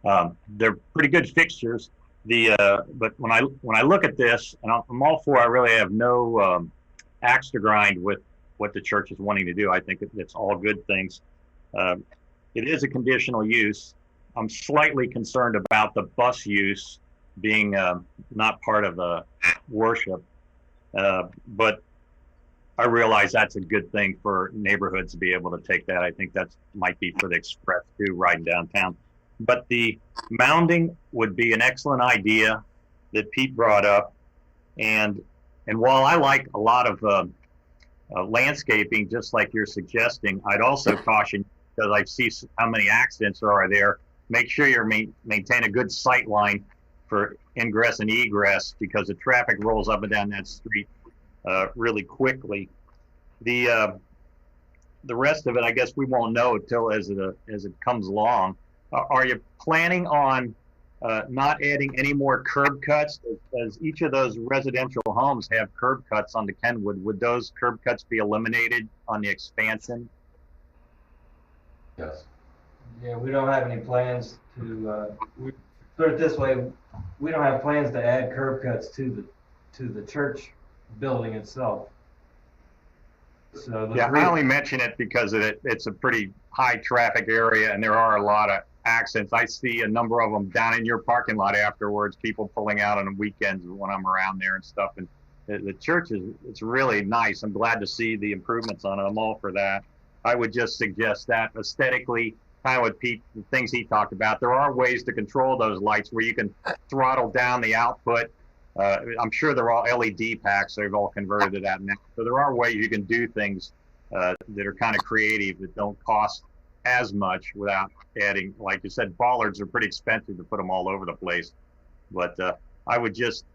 They're pretty good fixtures. But when I look at this, and I'm all for, I really have no axe to grind with what the church is wanting to do. I think it's all good things. It is a conditional use. I'm slightly concerned about the bus use being not part of the worship, but I realize that's a good thing for neighborhoods to be able to take that. I think that might be for the express too, riding downtown. But the mounding would be an excellent idea that Pete brought up. And while I like a lot of landscaping, just like you're suggesting. I'd also caution, because I see how many accidents there are there, make sure you maintain a good sight line for ingress and egress, because the traffic rolls up and down that street really quickly. The rest of it, I guess we won't know until as it comes along. Are you planning on not adding any more curb cuts? As each of those residential homes have curb cuts on the Kenwood, would those curb cuts be eliminated on the expansion? Yes. Yeah, we don't have any plans to, put it this way, we don't have plans to add curb cuts to the church building itself. So Yeah, I only mention it because it's a pretty high traffic area and there are a lot of accidents. I see a number of them down in your parking lot afterwards, people pulling out on the weekends when I'm around there and stuff. And the church it's really nice. I'm glad to see the improvements on it. I'm all for that. I would just suggest that aesthetically, kind of with Pete, the things he talked about, there are ways to control those lights where you can throttle down the output. I'm sure they're all LED packs. They've all converted to that now. So there are ways you can do things that are kind of creative that don't cost as much without adding, like you said, bollards are pretty expensive to put them all over the place. But I would just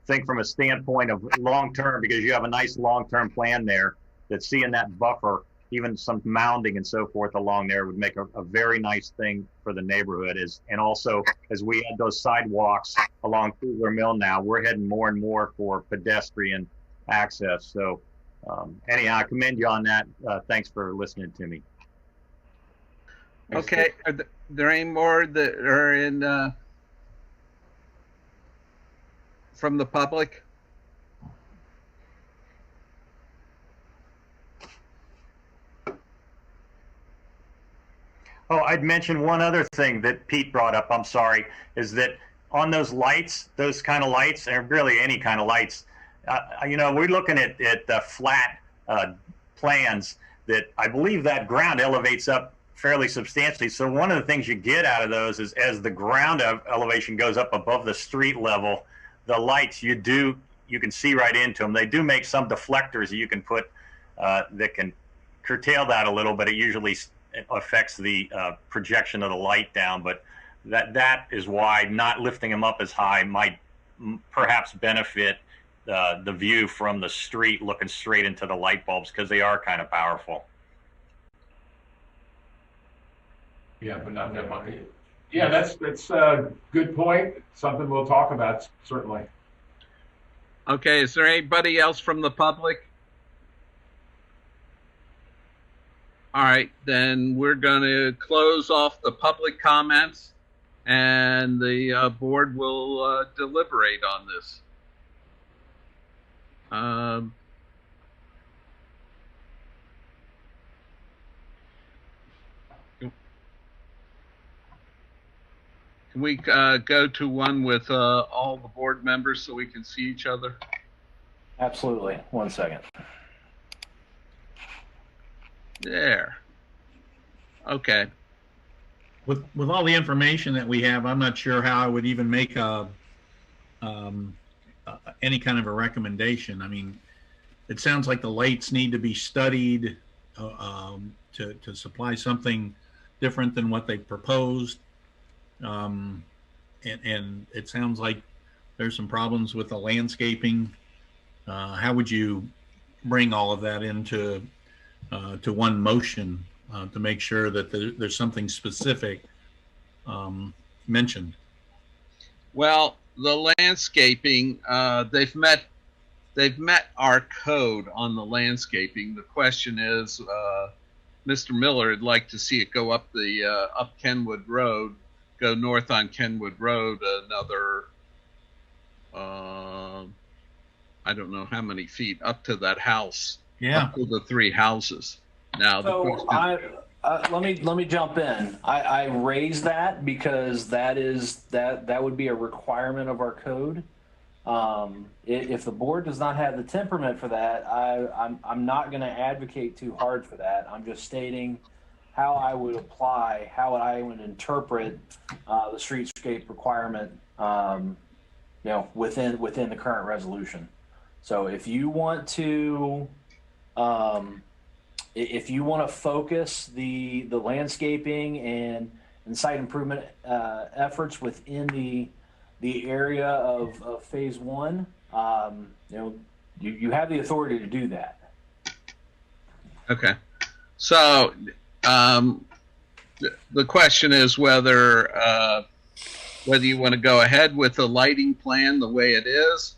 think from a standpoint of long-term, because you have a nice long-term plan there, that seeing that buffer, even some mounding and so forth along there would make a very nice thing for the neighborhood. And also, as we add those sidewalks along Kugler Mill now, we're heading more and more for pedestrian access. So anyhow, I commend you on that. Thanks for listening to me. Okay, are there any more that are in from the public? Oh, I'd mention one other thing that Pete brought up, I'm sorry, is that on those lights, those kind of lights, and really any kind of lights, we're looking at flat plans that I believe that ground elevates up fairly substantially. So one of the things you get out of those is as the ground elevation goes up above the street level, the lights you can see right into them. They do make some deflectors that you can put that can curtail that a little, but it usually affects the projection of the light down. But that is why not lifting them up as high might perhaps benefit the view from the street looking straight into the light bulbs, because they are kind of powerful. Yeah, but not that much. Yeah, that's a good point. Something we'll talk about, certainly. Okay, is there anybody else from the public? All right, then we're going to close off the public comments, and the board will deliberate on this. Can we go to one with all the board members so we can see each other? Absolutely. 1 second. There. Okay. With all the information that we have, I'm not sure how I would even make any kind of a recommendation. I mean, it sounds like the lights need to be studied to supply something different than what they proposed. And it sounds like there's some problems with the landscaping. How would you bring all of that into to one motion to make sure that there's something specific mentioned? Well, the landscaping, they've met our code on the landscaping. The question is, Mr. Miller would like to see it go up up Kenwood Road, go north on Kenwood Road another, I don't know how many feet up to that house. Yeah. Up to the 3 houses. Now, So let me jump in. I raised that because that would be a requirement of our code. If the board does not have the temperament for that, I'm not going to advocate too hard for that. I'm just stating how I would apply, how I would interpret the streetscape requirement, within the current resolution. So if you want to If you want to focus the landscaping and site improvement efforts within the area of phase one, you have the authority to do that. Okay. So the question is whether you want to go ahead with the lighting plan the way it is,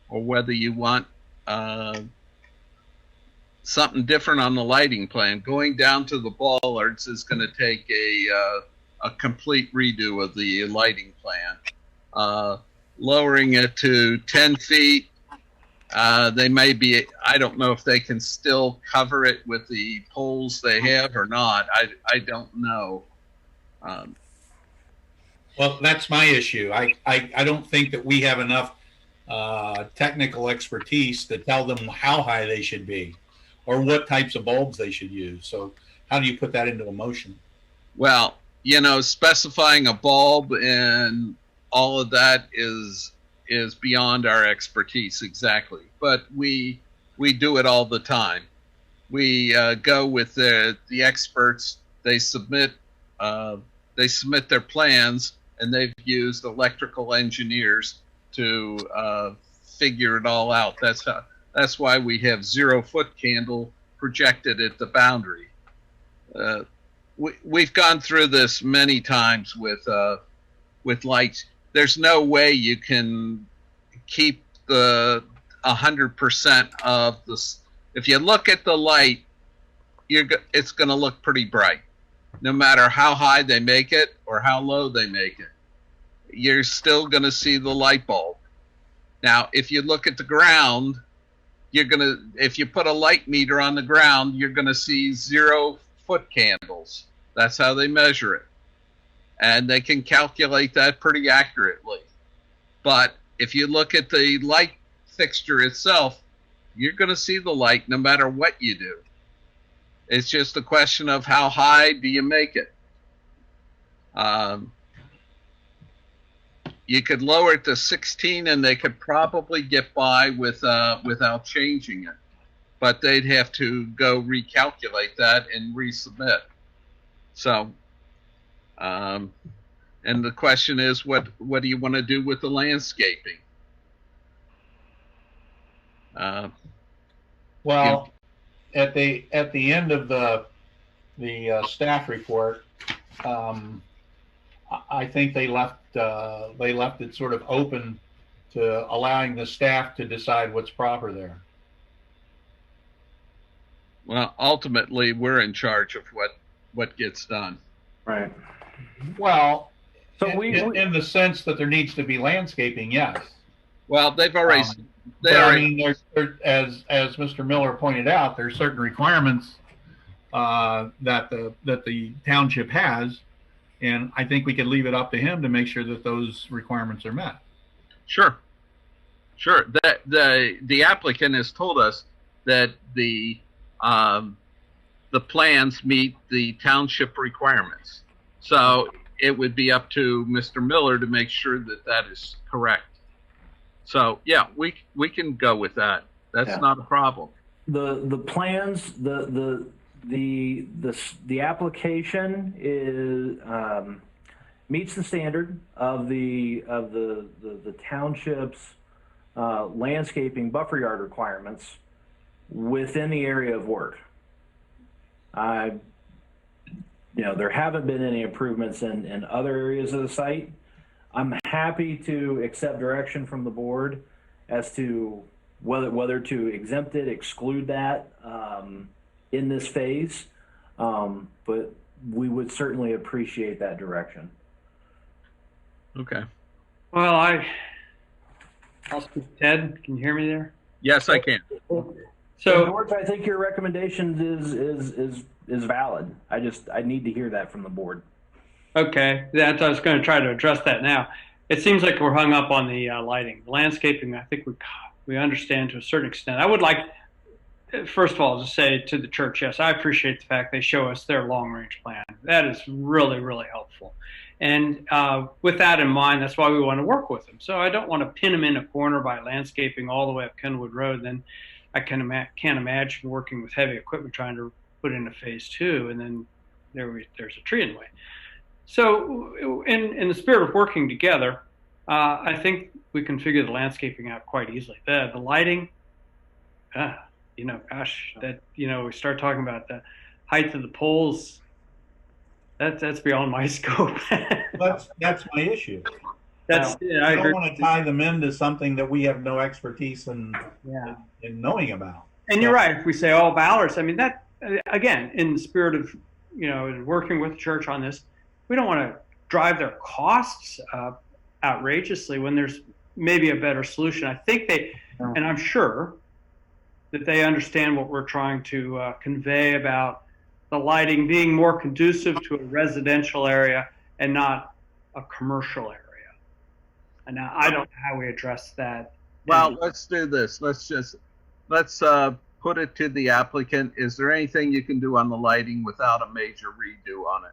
or whether you want something different on the lighting plan. Going down to the bollards is going to take a complete redo of the lighting plan. Lowering it to 10 feet, they may be, I don't know if they can still cover it with the poles they have or not. I don't know. Well, that's my issue. I don't think that we have enough technical expertise to tell them how high they should be or what types of bulbs they should use. So how do you put that into a motion? Well, specifying a bulb and all of that is beyond our expertise exactly. But we do it all the time. We go with the experts. They submit their plans, and they've used electrical engineers to figure it all out. That's why we have 0-foot candle projected at the boundary. We've gone through this many times with lights. There's no way you can keep the 100% of this. If you look at the light, it's going to look pretty bright, no matter how high they make it or how low they make it. You're still going to see the light bulb. Now, if you look at the ground, if you put a light meter on the ground, you're going to see 0-foot candles. That's how they measure it. And they can calculate that pretty accurately. But if you look at the light fixture itself, you're going to see the light no matter what you do. It's just a question of how high do you make it. You could lower it to 16 and they could probably get by without changing it. But they'd have to go recalculate that and resubmit. So, and the question is, what do you want to do with the landscaping? Well, at the end of the staff report, I think they left it sort of open to allowing the staff to decide what's proper there. Well, ultimately, we're in charge of what gets done. Right. Well, so in the sense that there needs to be landscaping, yes. Well, they've already. I mean, as Mr. Miller pointed out, there's certain requirements that the township has, and I think we could leave it up to him to make sure that those requirements are met. Sure. The applicant has told us that the plans meet the township requirements. So it would be up to Mr. Miller to make sure that is correct. So yeah, we can go with that. That's not a problem. The plans, the application is meets the standard of the township's landscaping buffer yard requirements within the area of work. There haven't been any improvements in other areas of the site. I'm happy to accept direction from the board as to whether to exempt it, exclude that in this phase, but we would certainly appreciate that direction. Okay. Well, I'll speak. Ted, can you hear me there? Yes, I can. So, George, I think your recommendation is valid. I need to hear that from the board. okay, I was going to try to address that now. It seems like we're hung up on the lighting. The landscaping, I think we understand to a certain extent. I would like, first of all, to say to the church, yes, I appreciate the fact they show us their long-range plan. That is really, really helpful. And with that in mind, that's why we want to work with them. So I don't want to pin them in a corner by landscaping all the way up Kenwood Road, then I can't imagine working with heavy equipment trying to put in a phase 2, and then there's a tree in the way. So in the spirit of working together, I think we can figure the landscaping out quite easily. The lighting, gosh, we start talking about the height of the poles. That's beyond my scope. That's my issue. I don't agree. want to tie them into something that we have no expertise in knowing about. And you're right. If we say, oh, Ballards, I mean, that, again, in the spirit of, working with the church on this, we don't want to drive their costs up outrageously when there's maybe a better solution. I think and I'm sure that they understand what we're trying to convey about the lighting being more conducive to a residential area and not a commercial area. And now I don't know how we address that. Well, let's do this. Let's put it to the applicant. Is there anything you can do on the lighting without a major redo on it?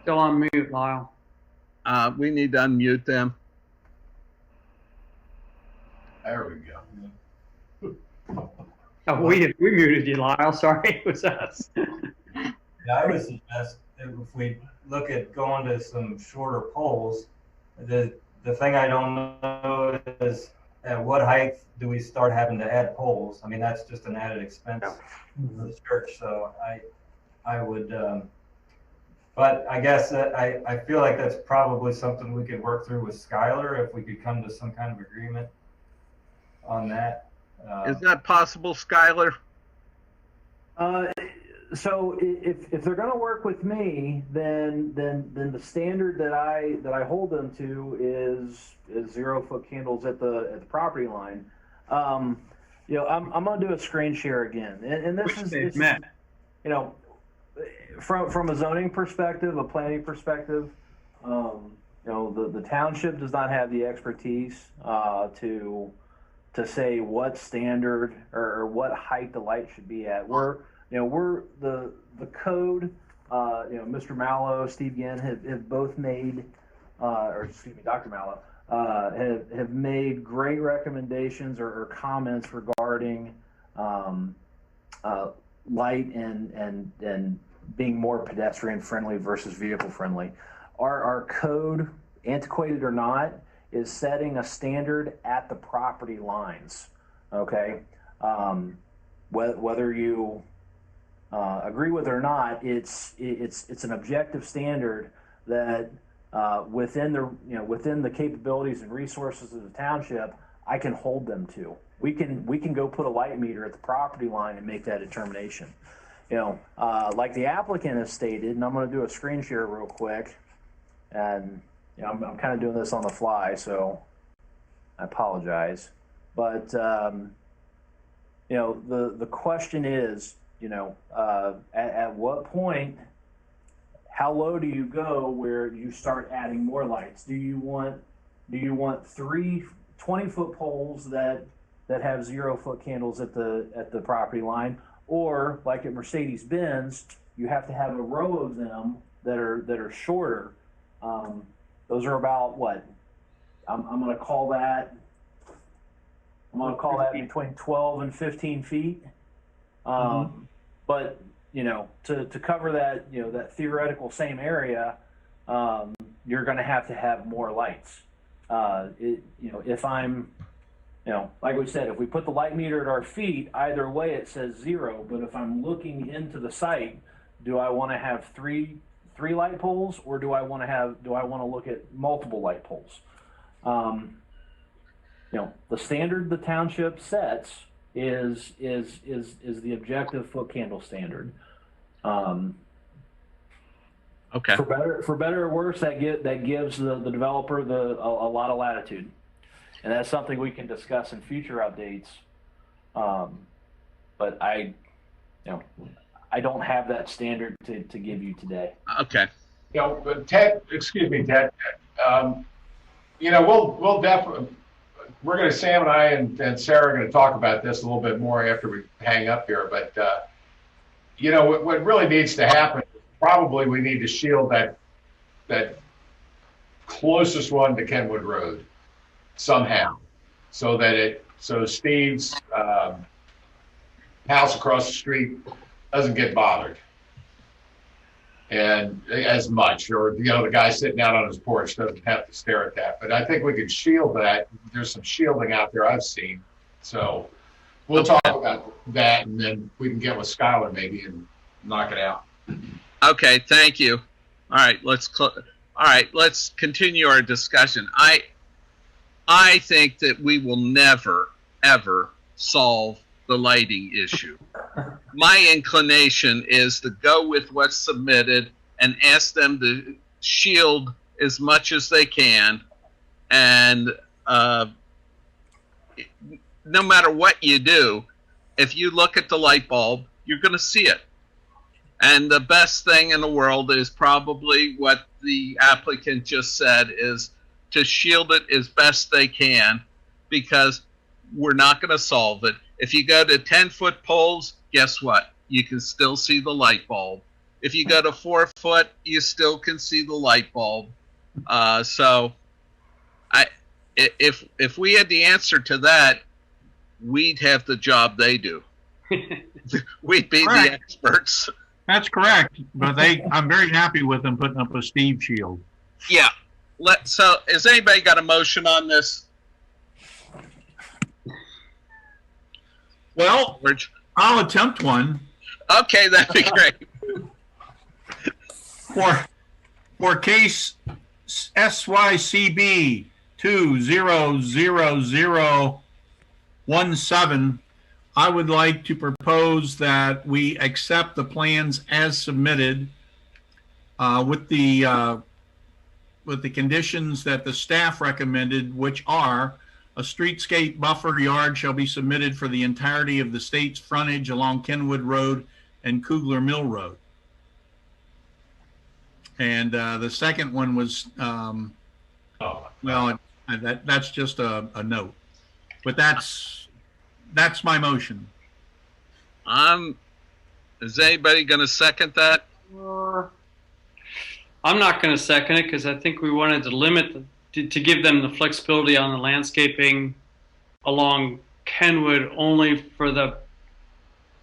Still on mute, Lyle. We need to unmute them. There we go. Oh, we muted you, Lyle. Sorry, it was us. Yeah, I would suggest if we look at going to some shorter poles, the thing I don't know is at what height do we start having to add poles? I mean, that's just an added expense for the church. So I would, but I guess that I feel like that's probably something we could work through with Skylar if we could come to some kind of agreement on that. Is that possible, Skylar? So if they're going to work with me, then the standard that I hold them to is 0 foot candles at the property line. I'm going to do a screen share again, and this is from a zoning perspective, a planning perspective. The township does not have the expertise to say what standard or what height the light should be at. We're the code, Mr. Mallow, Steve Ginn have both made, Dr. Mallow, have made great recommendations or comments regarding light and being more pedestrian friendly versus vehicle friendly. Our code, antiquated or not, is setting a standard at the property lines. Okay, whether you agree with it or not, it's an objective standard that within the capabilities and resources of the township, I can hold them to. We can go put a light meter at the property line and make that determination. Like the applicant has stated, and I'm going to do a screen share real quick, and I'm kind of doing this on the fly, so I apologize. But the question is, at what point, how low do you go where you start adding more lights? Do you want 3 20-foot poles that have 0 foot candles at the property line, or like at Mercedes-Benz, you have to have a row of them that are shorter? Those are about what? I'm going to call that between 12 and 15 feet. But to cover that that theoretical same area, you're going to have more lights. If I'm like we said, if we put the light meter at our feet, either way it says 0. But if I'm looking into the site, do I want to have three light poles, or do I want to look at multiple light poles? The standard the township sets is the objective foot candle standard. Okay. For better or worse, that gives the developer a lot of latitude, and that's something we can discuss in future updates. But I don't have that standard to give you today. Okay. But Ted, excuse me, Ted. We'll definitely. We're going to, Sam and I and Sarah are going to talk about this a little bit more after we hang up here. But what really needs to happen is probably we need to shield that closest one to Kenwood Road somehow, so Steve's house across the street doesn't get bothered and as much, or the guy sitting out on his porch doesn't have to stare at that. But I think we could shield that. There's some shielding out there I've seen, so we'll talk about that, and then we can get with Skylar maybe and knock it out. Okay, thank you. All right, let's continue our discussion. I think that we will never ever solve the lighting issue. My inclination is to go with what's submitted and ask them to shield as much as they can, and no matter what you do, if you look at the light bulb, you're going to see it. And the best thing in the world is probably what the applicant just said, is to shield it as best they can, because we're not going to solve it. If you go to 10-foot poles, guess what? You can still see the light bulb. If you go to 4 foot, you still can see the light bulb. So if we had the answer to that, we'd have the job they do. We'd be the experts. That's correct, but I'm very happy with them putting up a Steve shield. Yeah. So has anybody got a motion on this? Well, I'll attempt one. Okay, that'd be great. For case SYCB 200017, I would like to propose that we accept the plans as submitted, with the conditions that the staff recommended, which are: a streetscape buffer yard shall be submitted for the entirety of the state's frontage along Kenwood Road and Kugler Mill Road. And the second one was, that's just a note, but that's my motion. Is anybody going to second that? I'm not going to second it, because I think we wanted to limit to give them the flexibility on the landscaping along Kenwood only for the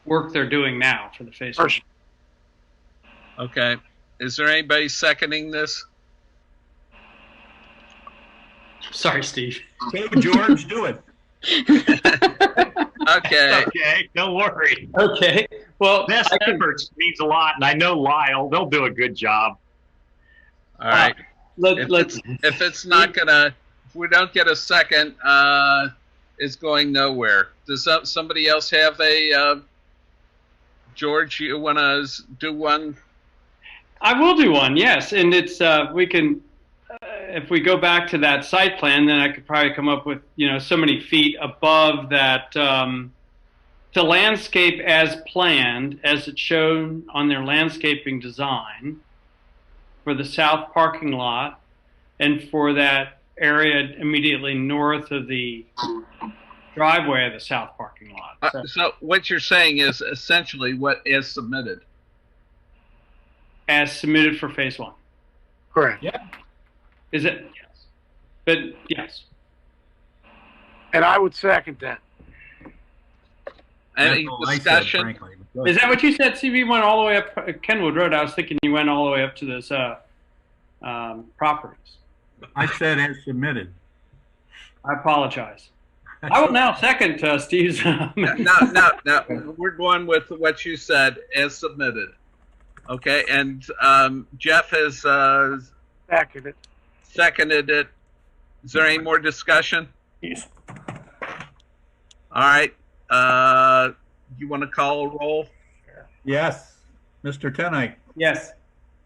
work they're doing now for the phase one. Okay. Is there anybody seconding this? Sorry, Steve. Okay, George, do it. Okay. Okay, don't worry. Okay. Well, Best efforts means a lot, and I know Lyle, they'll do a good job. All right. If it's not gonna, if we don't get a second, it's going nowhere. Does somebody else have a? George, you want to do one? I will do one. Yes, and it's we can. If we go back to that site plan, then I could probably come up with so many feet above that. To landscape as planned, as it's shown on their landscaping design, for the south parking lot and for that area immediately north of the driveway of the south parking lot. So what you're saying is essentially what is submitted. As submitted for phase one. Correct. Yeah. Is it? Yes. But yes. And I would second that. Any discussion? Is that what you said? CV went all the way up Kenwood Road. I was thinking you went all the way up to those properties. I said as submitted. I apologize. I will now second Steve's. No. We're going with what you said as submitted. Okay, and Jeff has seconded it. Is there any more discussion? Yes. All right. You want to call a roll? Yes. Mr. Tenike. Yes.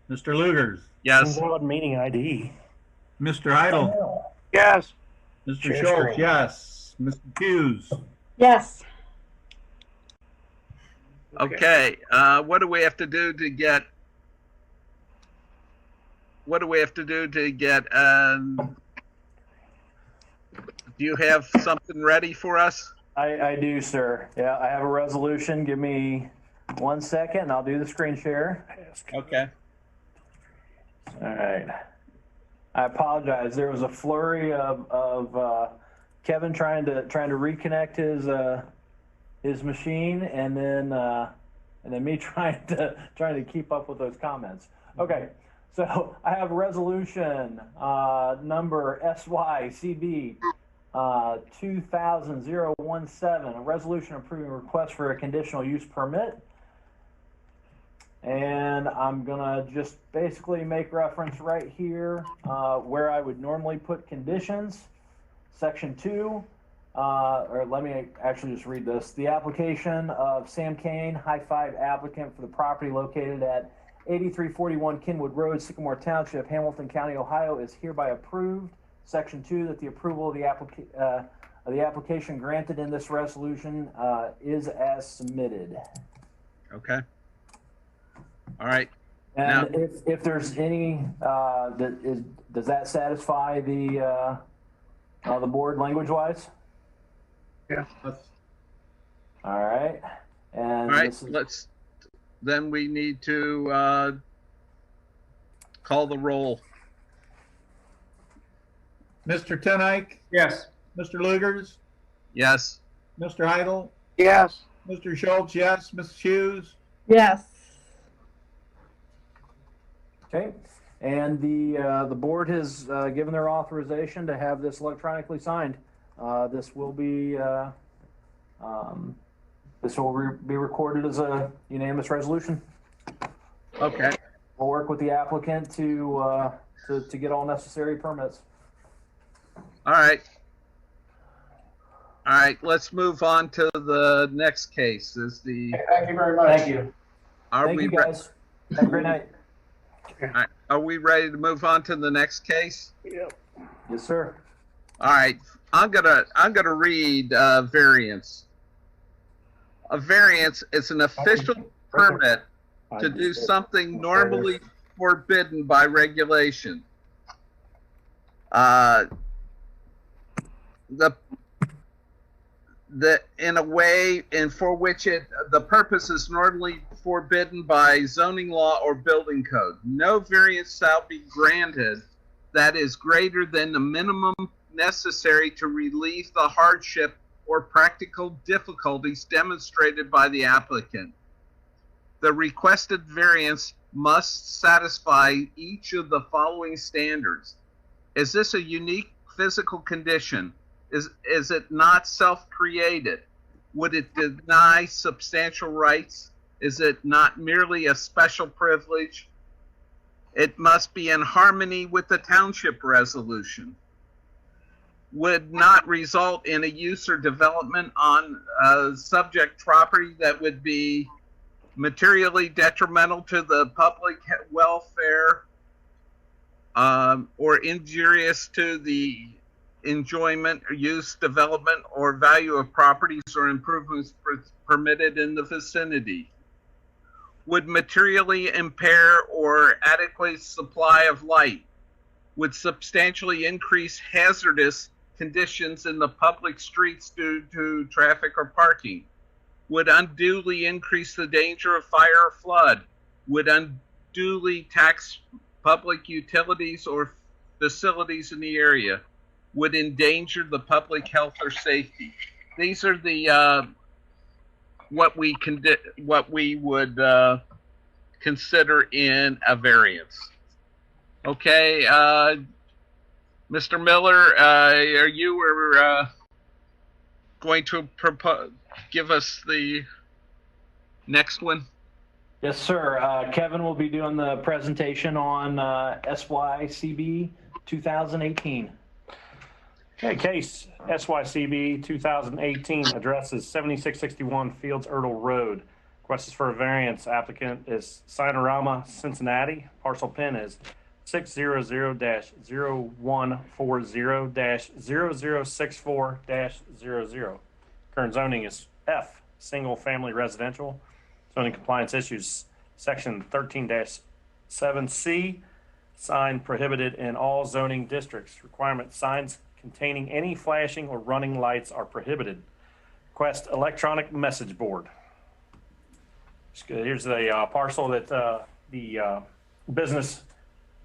Mr. Lugers. Yes. Meeting ID. Mr. Idle. Yes. Mr. Schultz. Yes. Mr. Hughes. Yes. Okay. What do we have to do to get? What do we have to do to get? Do you have something ready for us? I do, sir. Yeah, I have a resolution. Give me 1 second, and I'll do the screen share. Okay. All right. I apologize. There was a flurry of Kevin trying to reconnect his machine, and then me trying to keep up with those comments. Okay, so I have resolution number SYCB 2000-017, a resolution approving a request for a conditional use permit. And I'm gonna just basically make reference right here where I would normally put conditions. Section 2, or let me actually just read this. The application of Sam Kane, High Five applicant for the property located at 8341 Kenwood Road, Sycamore Township, Hamilton County, Ohio, is hereby approved. Section 2, that the approval of the application granted in this resolution is as submitted. Okay. All right. And now, if there's any, does that satisfy the board language-wise? Yeah. All right. And all right. Then we need to call the roll. Mr. Tenike? Yes. Mr. Lugers? Yes. Mr. Heidel? Yes. Mr. Schultz, yes. Ms. Hughes? Yes. Okay, and the board has given their authorization to have this electronically signed. This will be recorded as a unanimous resolution. Okay. We'll work with the applicant to get all necessary permits. All right. All right, let's move on to the next case. Thank you very much. Thank you. Thank you, guys. Have a great night. All right, are we ready to move on to the next case? Yep. Yes, sir. All right, I'm gonna read variance. A variance is an official permit to do something normally forbidden by regulation. In a way, and for which the purpose is normally forbidden by zoning law or building code. No variance shall be granted that is greater than the minimum necessary to relieve the hardship or practical difficulties demonstrated by the applicant. The requested variance must satisfy each of the following standards. Is this a unique physical condition? Is it not self-created? Would it deny substantial rights? Is it not merely a special privilege? It must be in harmony with the township resolution. Would not result in a use or development on subject property that would be materially detrimental to the public welfare or injurious to the enjoyment, use, development, or value of properties or improvements permitted in the vicinity. Would materially impair or adequate supply of light. Would substantially increase hazardous conditions in the public streets due to traffic or parking. Would unduly increase the danger of fire or flood. Would unduly tax public utilities or facilities in the area. Would endanger the public health or safety. These are the what we would consider in a variance. Okay, Mr. Miller, are you going to give us the next one? Yes, sir. Kevin will be doing the presentation on SYCB 2018. Okay, case SYCB 2018 addresses 7661 Fields Erdel Road. Request is for a variance. Applicant is Sinorama Cincinnati. Parcel PIN is 600-0140-0064-00. Current zoning is F, single family residential. Zoning compliance issues, section 13-7C, sign prohibited in all zoning districts. Requirement, signs containing any flashing or running lights are prohibited. Request electronic message board. Here's the parcel that the business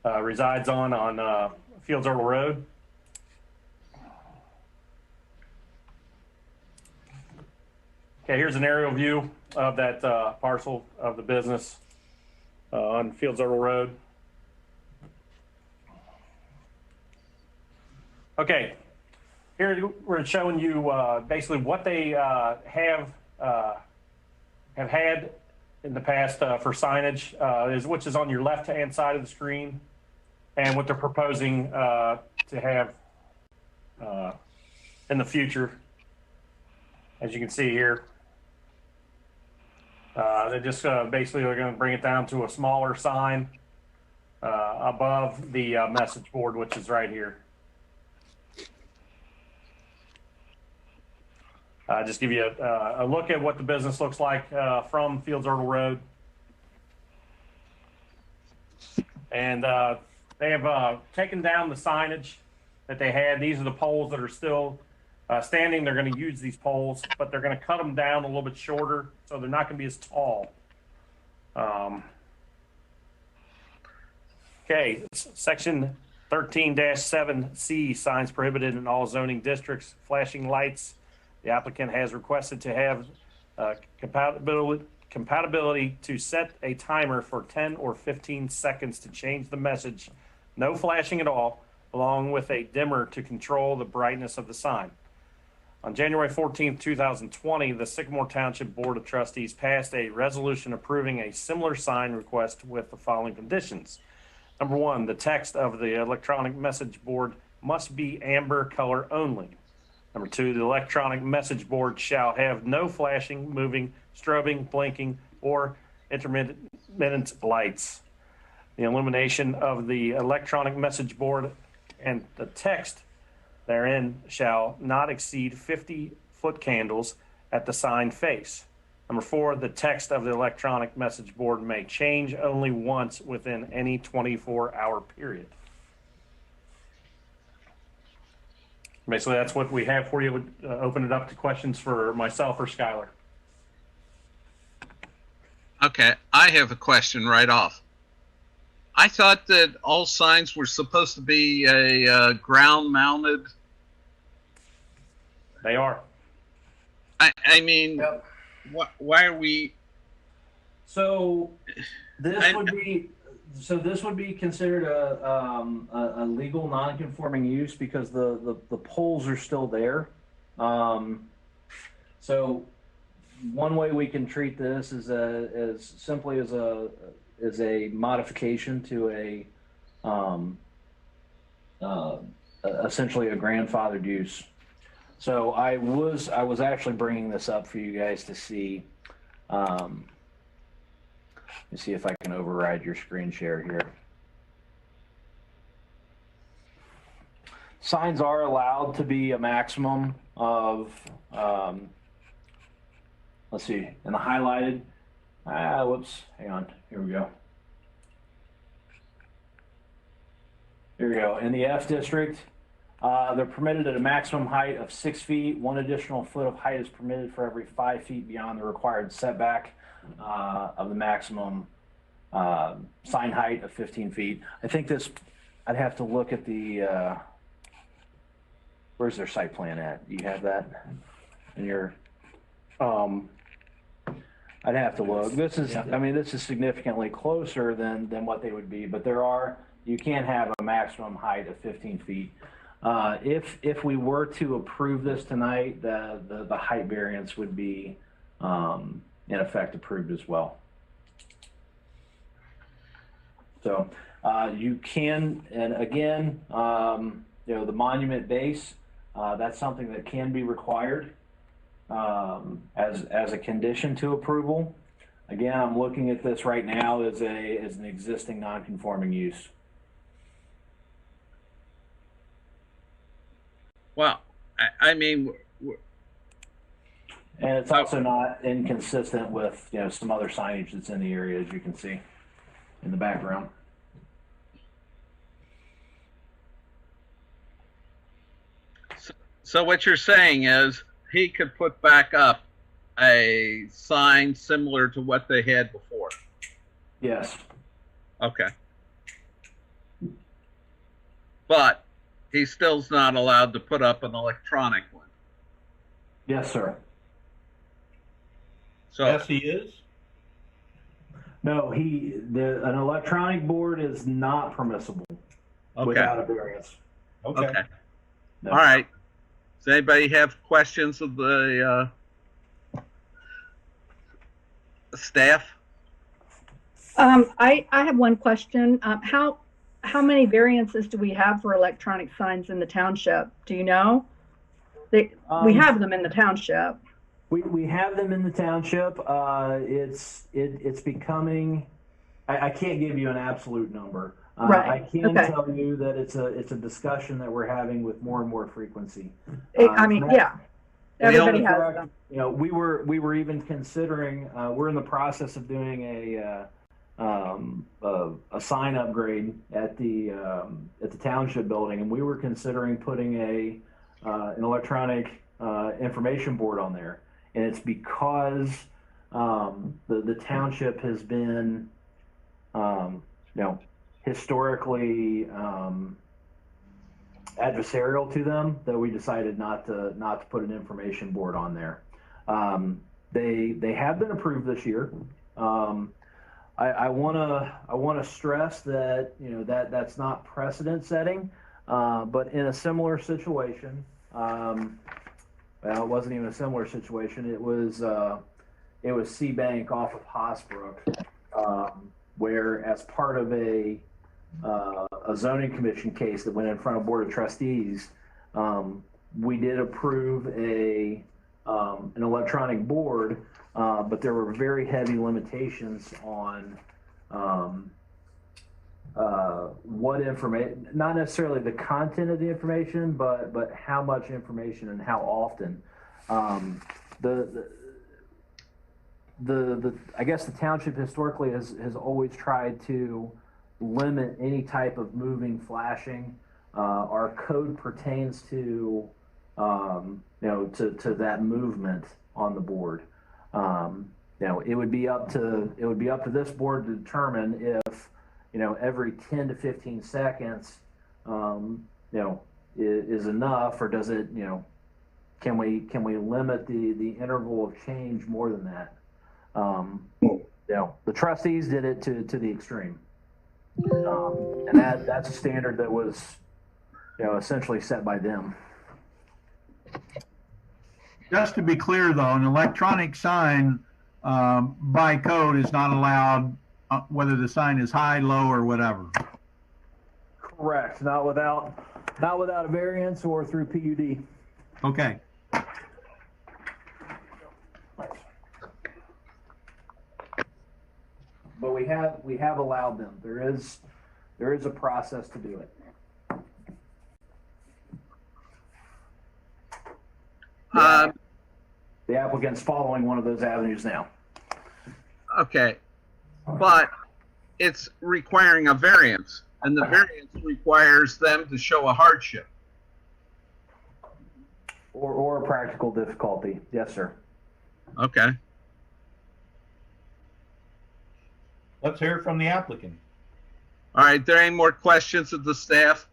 resides on Fields Earl Road. Okay, here's an aerial view of that parcel of the business on Fields Earl Road. Okay, here we're showing you basically what they have had in the past for signage, which is on your left-hand side of the screen, and what they're proposing to have in the future. As you can see here, they just basically are going to bring it down to a smaller sign above the message board, which is right here. Just give you a look at what the business looks like from Fields Earl Road. And they have taken down the signage that they had. These are the poles that are still standing. They're going to use these poles, but they're going to cut them down a little bit shorter, so they're not going to be as tall. Okay, section 13-7C, signs prohibited in all zoning districts, flashing lights. The applicant has requested to have compatibility to set a timer for 10 or 15 seconds to change the message, no flashing at all, along with a dimmer to control the brightness of the sign. On January 14, 2020, the Sycamore Township Board of Trustees passed a resolution approving a similar sign request with the following conditions. Number one, the text of the electronic message board must be amber color only. Number two, the electronic message board shall have no flashing, moving, strobing, blinking, or intermittent lights. The illumination of the electronic message board and the text therein shall not exceed 50-foot candles at the sign face. Number four, the text of the electronic message board may change only once within any 24-hour period. Basically, that's what we have for you. Would open it up to questions for myself or Skylar. Okay, I have a question right off. I thought that all signs were supposed to be a ground-mounted. They are. I mean, Yep. why are we? So this would be considered a legal non-conforming use because the poles are still there. So one way we can treat this is as simply as a modification to essentially a grandfathered use. So I was actually bringing this up for you guys to see. Let me see if I can override your screen share here. Signs are allowed to be a maximum of, let's see, in the highlighted, whoops, hang on, here we go. Here we go. In the F district, they're permitted at a maximum height of 6 feet. 1 additional foot of height is permitted for every 5 feet beyond the required setback of the maximum sign height of 15 feet. I think this, I'd have to look at the, where's their site plan at? You have that in your, I'd have to look. This is, I mean, this is significantly closer than what they would be, but you can have a maximum height of 15 feet. If we were to approve this tonight, the height variance would be in effect approved as well. So you can, and again, the monument base, that's something that can be required as a condition to approval. Again, I'm looking at this right now as an existing non-conforming use. Well, I mean, and it's also not inconsistent with some other signage that's in the area, as you can see in the background. So what you're saying is he could put back up a sign similar to what they had before? Yes. Okay. but he still's not allowed to put up an electronic one. Yes, sir. So Yes, he is. No, an electronic board is not permissible without a variance. okay. No. All right. Does anybody have questions of the staff? I have one question. How many variances do we have for electronic signs in the township? Do you know? We have them in the township. We have them in the township. It's becoming. I can't give you an absolute number. Right. I can tell you that it's a discussion that we're having with more and more frequency. Everybody has them. You know, we were even considering. We're in the process of doing a sign upgrade at the township building, and we were considering putting an electronic information board on there. And it's because the township has been, historically adversarial to them, that we decided not to put an information board on there. They have been approved this year. I want to stress that that's not precedent setting, but in a similar situation. Well, it wasn't even a similar situation. It was C Bank off of Hosbrook, where as part of a zoning commission case that went in front of Board of Trustees, we did approve an electronic board, but there were very heavy limitations on what information, not necessarily the content of the information, but how much information and how often. I guess the township historically has always tried to limit any type of moving, flashing. Our code pertains to to that movement on the board. It would be up to this board to determine if every 10 to 15 seconds, is enough, or does it, can we limit the interval of change more than that? The trustees did it to the extreme, and that's a standard that was, essentially set by them. Just to be clear, though, an electronic sign by code is not allowed, whether the sign is high, low, or whatever. Correct. Not without a variance or through PUD. Okay. But we have allowed them. There is a process to do it. The applicant's following one of those avenues now. Okay, but it's requiring a variance, and the variance requires them to show a hardship. Or a practical difficulty. Yes, sir. Okay. Let's hear from the applicant. All right, there any more questions of the staff?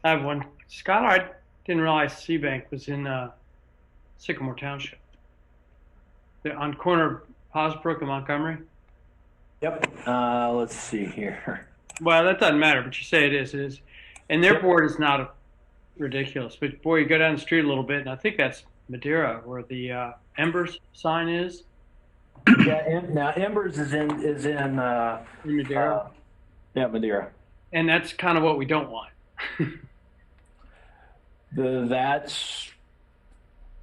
I have one. Scott, I didn't realize Seabank was in Sycamore Township. They're on corner of Hosbrook and Montgomery. Yep. Let's see here. Well, that doesn't matter, but you say it is. It is. And their board is not ridiculous. But boy, you go down the street a little bit, and I think that's Madeira, where the Embers sign is. Yeah. Now Embers is in Madeira. Yeah, Madeira. And that's kind of what we don't want. That's.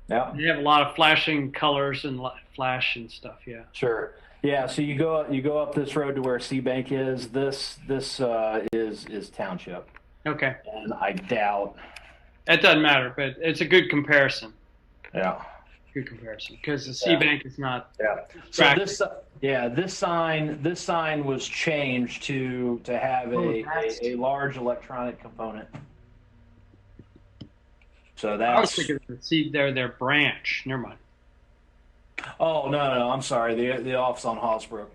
Yeah. They have a lot of flashing colors and flash and stuff. Yeah. Sure. Yeah. So you go up this road to where Seabank is. This is township. Okay. And I doubt. That doesn't matter, but it's a good comparison. Yeah. Good comparison, because the Seabank is not. Yeah. So this sign was changed to have a large electronic component. So I was that's, thinking of their branch. Never mind. oh, no, I'm sorry. The office on Hallsbrook.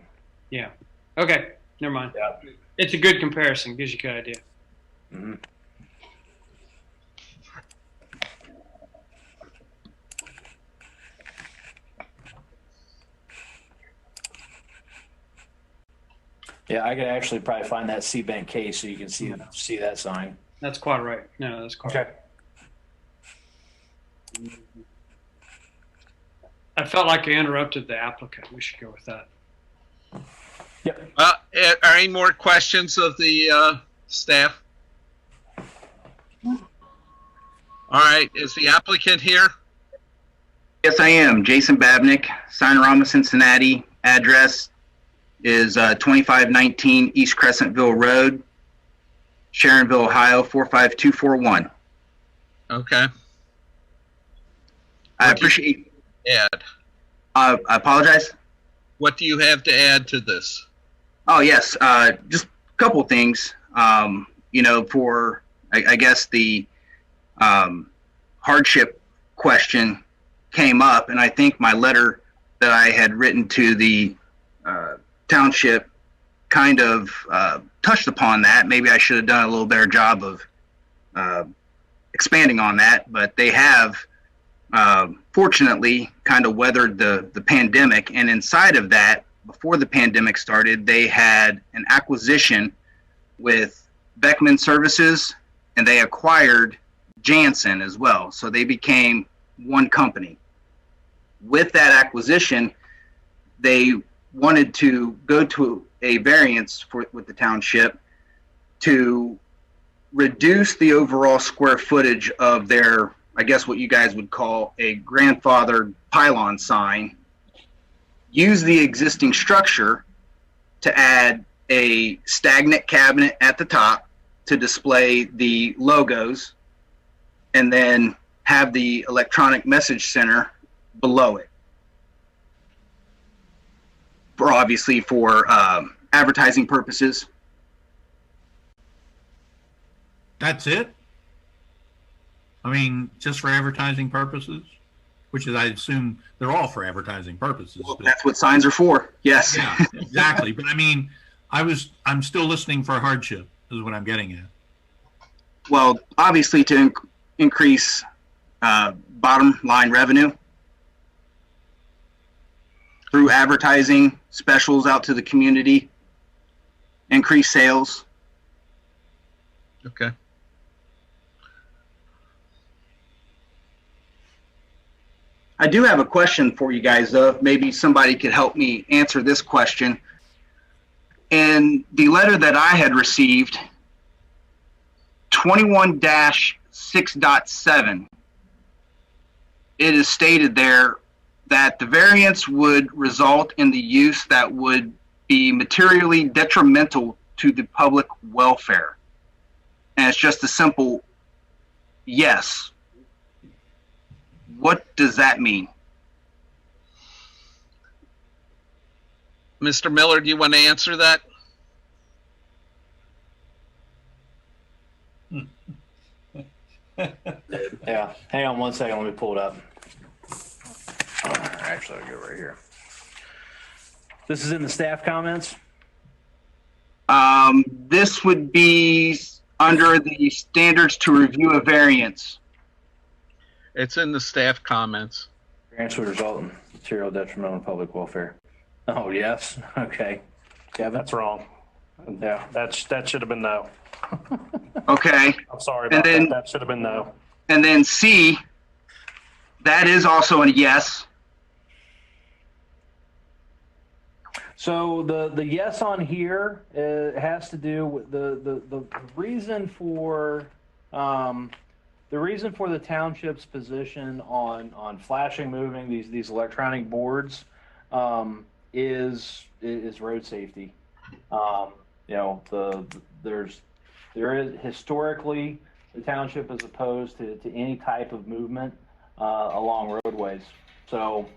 Yeah. Okay. Never mind. Yeah. It's a good comparison. Gives you a good idea. Mhm. Yeah, I could actually probably find that C-Bank case so you can see that sign. That's quite right. No, that's quite right. I felt like I interrupted the applicant. We should go with that. Yep. Are any more questions of the staff? All right, is the applicant here? Yes, I am. Jason Babnick, Signorama, Cincinnati. Address is 2519 East Crescentville Road, Sharonville, Ohio 45241. Okay. I appreciate. Add. I apologize. What do you have to add to this? Oh yes, just a couple things. For I guess the hardship question came up, and I think my letter that I had written to the township kind of touched upon that. Maybe I should have done a little better job of expanding on that, but they have fortunately kind of weathered the pandemic. And inside of that, before the pandemic started, they had an acquisition with Beckman Services, and they acquired Janssen as well. So they became one company. With that acquisition, they wanted to go to a variance with the township to reduce the overall square footage of their, I guess what you guys would call a grandfathered pylon sign, use the existing structure to add a stagnant cabinet at the top to display the logos, and then have the electronic message center below it. Obviously for advertising purposes. That's it? I mean, just for advertising purposes? Which is, I assume they're all for advertising purposes. Well, that's what signs are for. Yes. Yeah, exactly. But I mean, I'm still listening for hardship is what I'm getting at. Well, obviously to increase bottom line revenue through advertising, specials out to the community, increase sales. Okay. I do have a question for you guys, though. Maybe somebody could help me answer this question. In the letter that I had received, 21-6.7, it is stated there that the variance would result in the use that would be materially detrimental to the public welfare. And it's just a simple yes. What does that mean? Mr. Miller, do you want to answer that? Yeah, hang on one second. Let me pull it up. Actually, I'll go right here. This is in the staff comments? This would be under the standards to review a variance. It's in the staff comments. Variance would result in material detrimental to public welfare. Oh, yes. Okay. Kevin? That's wrong. Yeah. That should have been no. Okay. I'm sorry about that. That should have been no. And then C, that is also a yes. So the yes on here has to do with the reason for the township's position on flashing moving these electronic boards is road safety. There is historically the township is opposed to any type of movement along roadways. So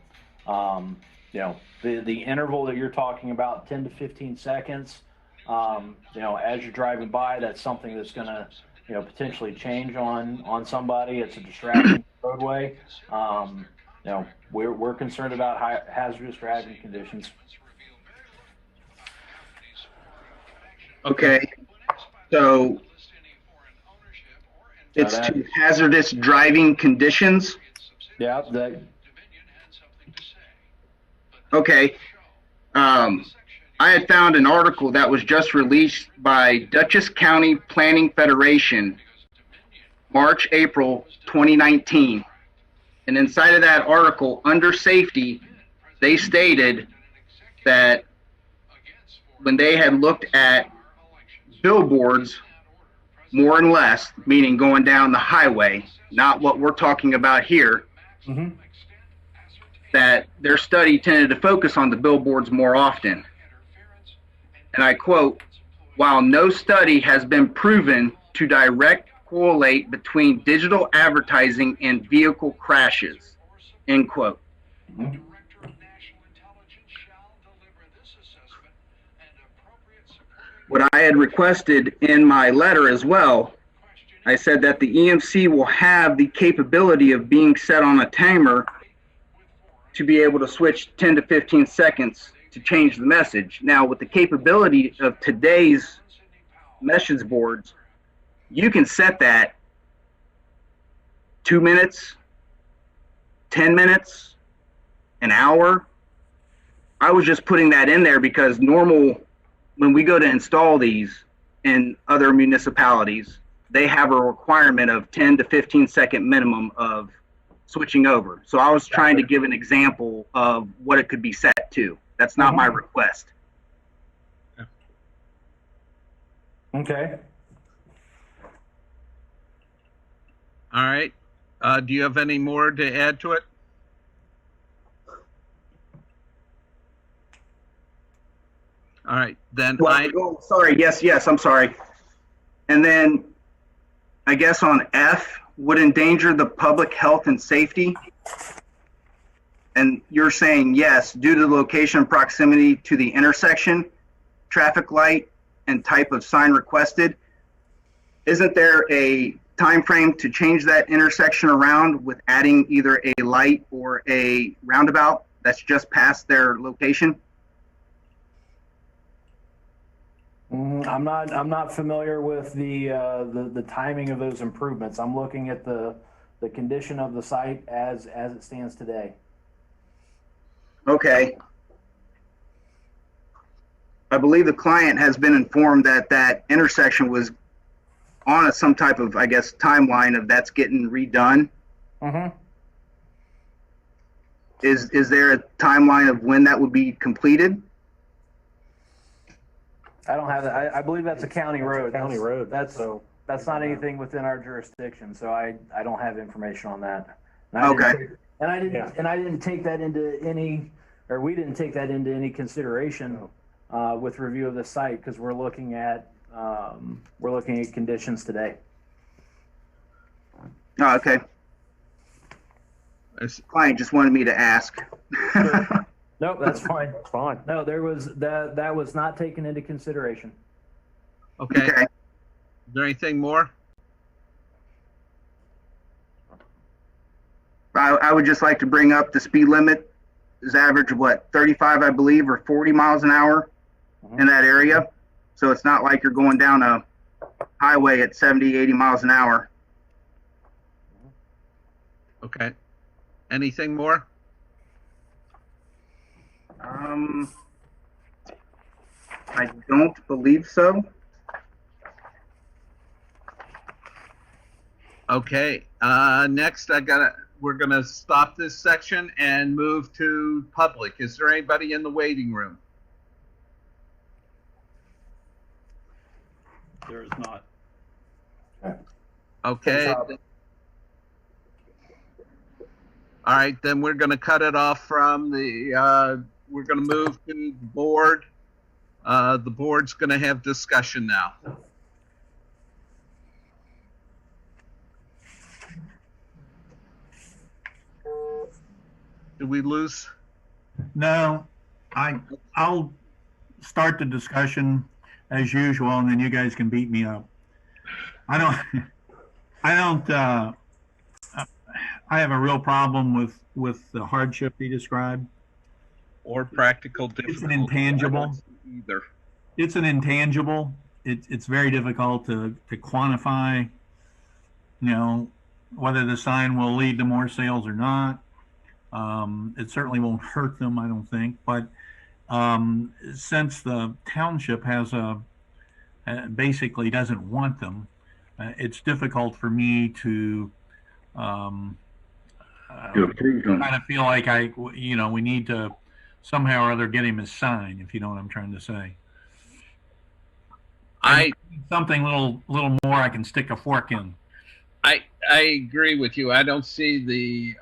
the interval that you're talking about, 10 to 15 seconds, as you're driving by, that's something that's going to potentially change on somebody. It's a distraction roadway. We're concerned about hazardous driving conditions. Okay. So it's to hazardous driving conditions. Yeah. Okay. I had found an article that was just released by Dutchess County Planning Federation, March, April 2019. And inside of that article, under safety, they stated that when they had looked at billboards, more and less, meaning going down the highway, not what we're talking about here, that their study tended to focus on the billboards more often. And I quote, "While no study has been proven to direct correlate between digital advertising and vehicle crashes," end quote. What I had requested in my letter as well, I said that the EMC will have the capability of being set on a timer to be able to switch 10 to 15 seconds to change the message. Now, with the capability of today's message boards, you can set that 2 minutes, 10 minutes, an hour. I was just putting that in there because when we go to install these in other municipalities, they have a requirement of 10 to 15 second minimum of switching over. So I was trying to give an example of what it could be set to. That's not my request. Okay. All right. Do you have any more to add to it? All right, then sorry, yes, I'm sorry. And then I guess on F, would endanger the public health and safety. And you're saying yes, due to the location and proximity to the intersection, traffic light, and type of sign requested. Isn't there a time frame to change that intersection around with adding either a light or a roundabout that's just past their location? I'm not familiar with the timing of those improvements. I'm looking at the condition of the site as it stands today. Okay. I believe the client has been informed that that intersection was on some type of, I guess, timeline of that's getting redone. Is there a timeline of when that would be completed? I don't have that. I believe that's a county road. County road. That's not anything within our jurisdiction, so I don't have information on that. Okay. I didn't take that into any, or we didn't take that into any consideration with review of the site because we're looking at conditions today. Oh, okay. Client just wanted me to ask. Nope, that's fine. It's fine. No, that was not taken into consideration. Okay. Okay. Is there anything more? I would just like to bring up the speed limit is average, 35, I believe, or 40 miles an hour in that area. So it's not like you're going down a highway at 70, 80 miles an hour. Okay. Anything more? I don't believe so. Okay. Next, we're gonna stop this section and move to public. Is there anybody in the waiting room? There is not. Okay. All right, then we're gonna cut it off from the, we're gonna move to the board. The board's gonna have discussion now. Did we lose? No, I'll start the discussion as usual, and then you guys can beat me up. I don't, I don't, I have a real problem with the hardship he described. Or practical It's an difficulty. intangible. Either. It's an intangible. It's very difficult to quantify, you know, whether the sign will lead to more sales or not. It certainly won't hurt them, I don't think. But since the township has basically doesn't want them, it's difficult for me to approve them. kind of feel like we need to somehow or other get him his sign, if you know what I'm trying to say. Something little more I can stick a fork in. I agree with you. I don't see the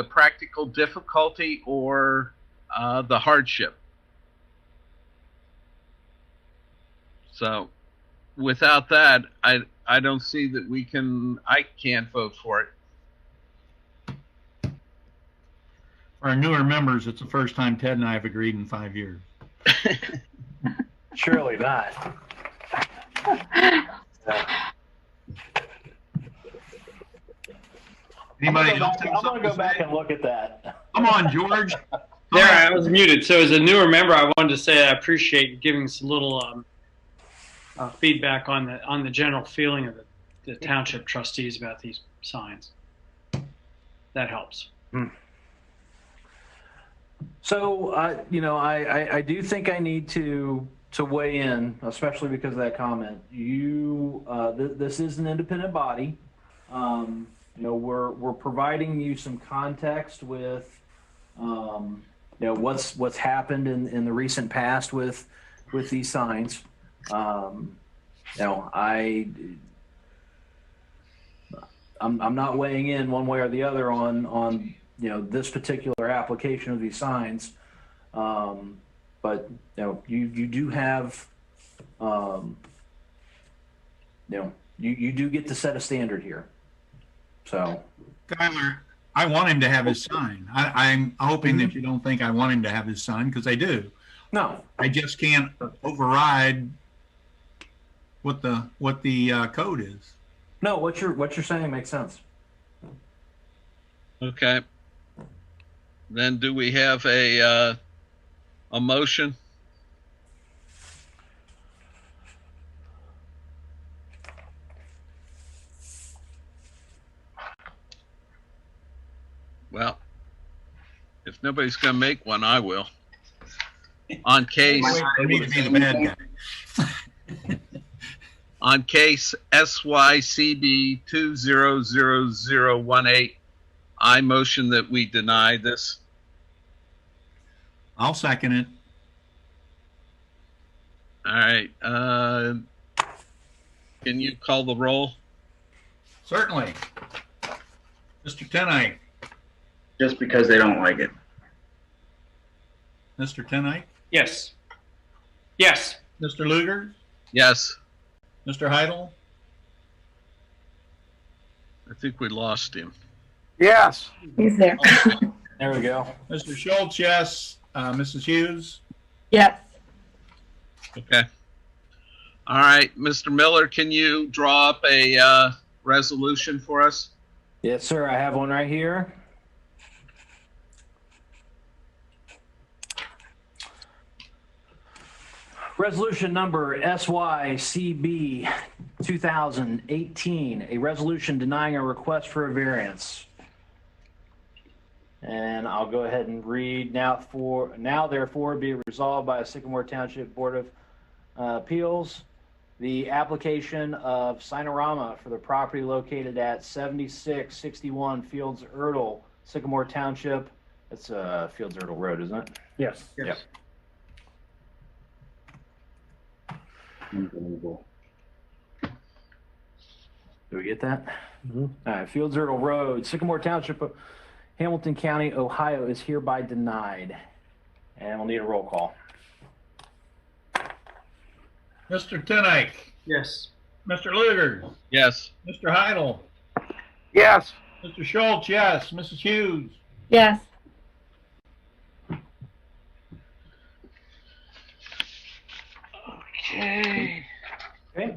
practical difficulty or the hardship. So without that, I don't see that I can't vote for it. For our newer members, it's the first time Ted and I have agreed in 5 years. Surely not. Anybody else? I'm gonna go back and look at that. Come on, George. There, I was muted. So as a newer member, I wanted to say I appreciate giving us a little feedback on the general feeling of the township trustees about these signs. That helps. So, I do think I need to weigh in, especially because of that comment. This is an independent body. We're providing you some context with, what's happened in the recent past with these signs. I'm not weighing in one way or the other on this particular application of these signs, but you do have you do get to set a standard here. So, Tyler, I want him to have his sign. I'm hoping that you don't think I want him to have his sign, because I do. No, I just can't override what the code is. No, what you're saying makes sense. Okay. Then do we have a motion? Well, if nobody's going to make one, I will. On case. I need to be the bad guy. On case SYCB 200018, I motion that we deny this. I'll second it. All right. Can you call the roll? Certainly. Mr. Tenite. Just because they don't like it. Mr. Tenite. Yes. Yes. Mr. Luger. Yes. Mr. Heidel. I think we lost him. Yes. He's there. There we go. Mr. Schultz, yes. Mrs. Hughes. Yes. Okay. All right, Mr. Miller, can you draw up a resolution for us? Yes, sir. I have one right here. Resolution number SYCB 2018, a resolution denying a request for a variance. And I'll go ahead and read now therefore be resolved by Sycamore Township Board of Appeals, the application of Sinorama for the property located at 7661 Fields Erdel, Sycamore Township. That's Fields Erdel Road, isn't it? Yes. Yep. Unbelievable. Do we get that? All right, Fields Erdel Road, Sycamore Township, Hamilton County, Ohio is hereby denied. And we'll need a roll call. Mr. Tenite. Yes. Mr. Luger. Yes. Mr. Heidel. Yes. Mr. Schultz, yes. Mrs. Hughes. Yes. Okay. Okay.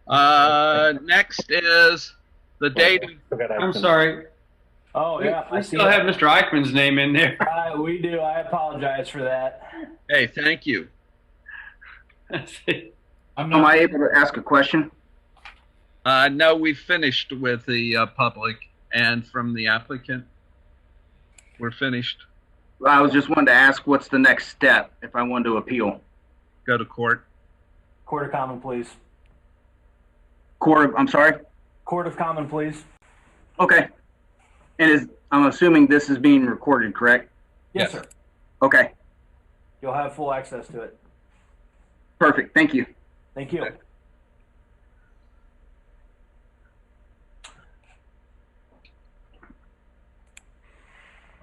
Next is the date. I'm sorry. Oh, yeah. We still have Mr. Eichmann's name in there. We do. I apologize for that. Hey, thank you. Am I able to ask a question? No, we finished with the public and from the applicant. We're finished. I was just wanting to ask what's the next step if I wanted to appeal? Go to court. Court of Common Pleas. I'm sorry? Court of Common Pleas. Okay. And I'm assuming this is being recorded, correct? Yes, sir. Okay. You'll have full access to it. Perfect. Thank you. Thank you.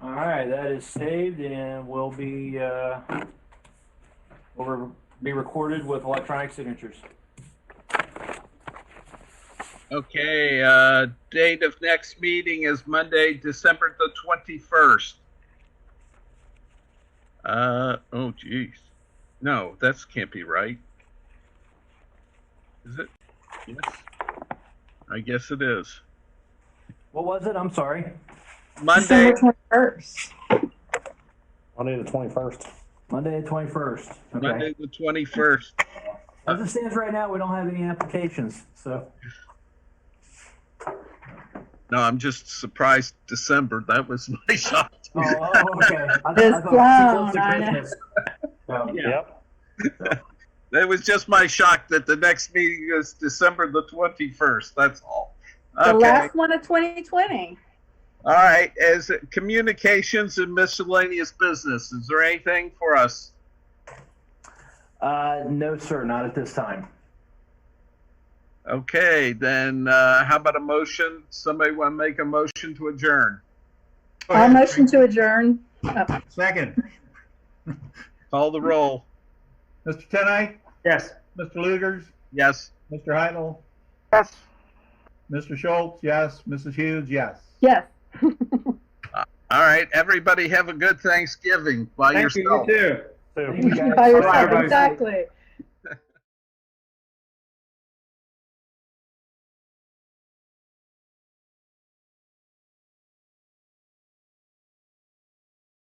All right, that is saved and will be recorded with electronic signatures. Okay, date of next meeting is Monday, December the 21st. Oh geez. No, that can't be right. Is it? Yes. I guess it is. What was it? I'm sorry. Monday. December 21st. Monday the 21st. Monday the 21st. Okay. Monday the 21st. As it stands right now, we don't have any applications, so. No, I'm just surprised December. That was my shock. Oh, okay. I This thought clown, I know. Christmas. So, Yep. That was just my shock that the next meeting is December the 21st. That's all. The Okay. last one of 2020. All right. As communications and miscellaneous business, is there anything for us? no, sir, not at this time. Okay, then how about a motion? Somebody want to make a motion to adjourn? I'll motion to adjourn. Oh. Second. Call the roll. Mr. Tenight? Yes. Mr. Lugers? Yes. Mr. Heitl? Yes. Mr. Schultz? Yes. Mrs. Hughes? Yes. Yes. All right. Everybody have a good Thanksgiving by Thank you, yourself. you too. Thank you, guys. By All right, yourself, everybody. exactly.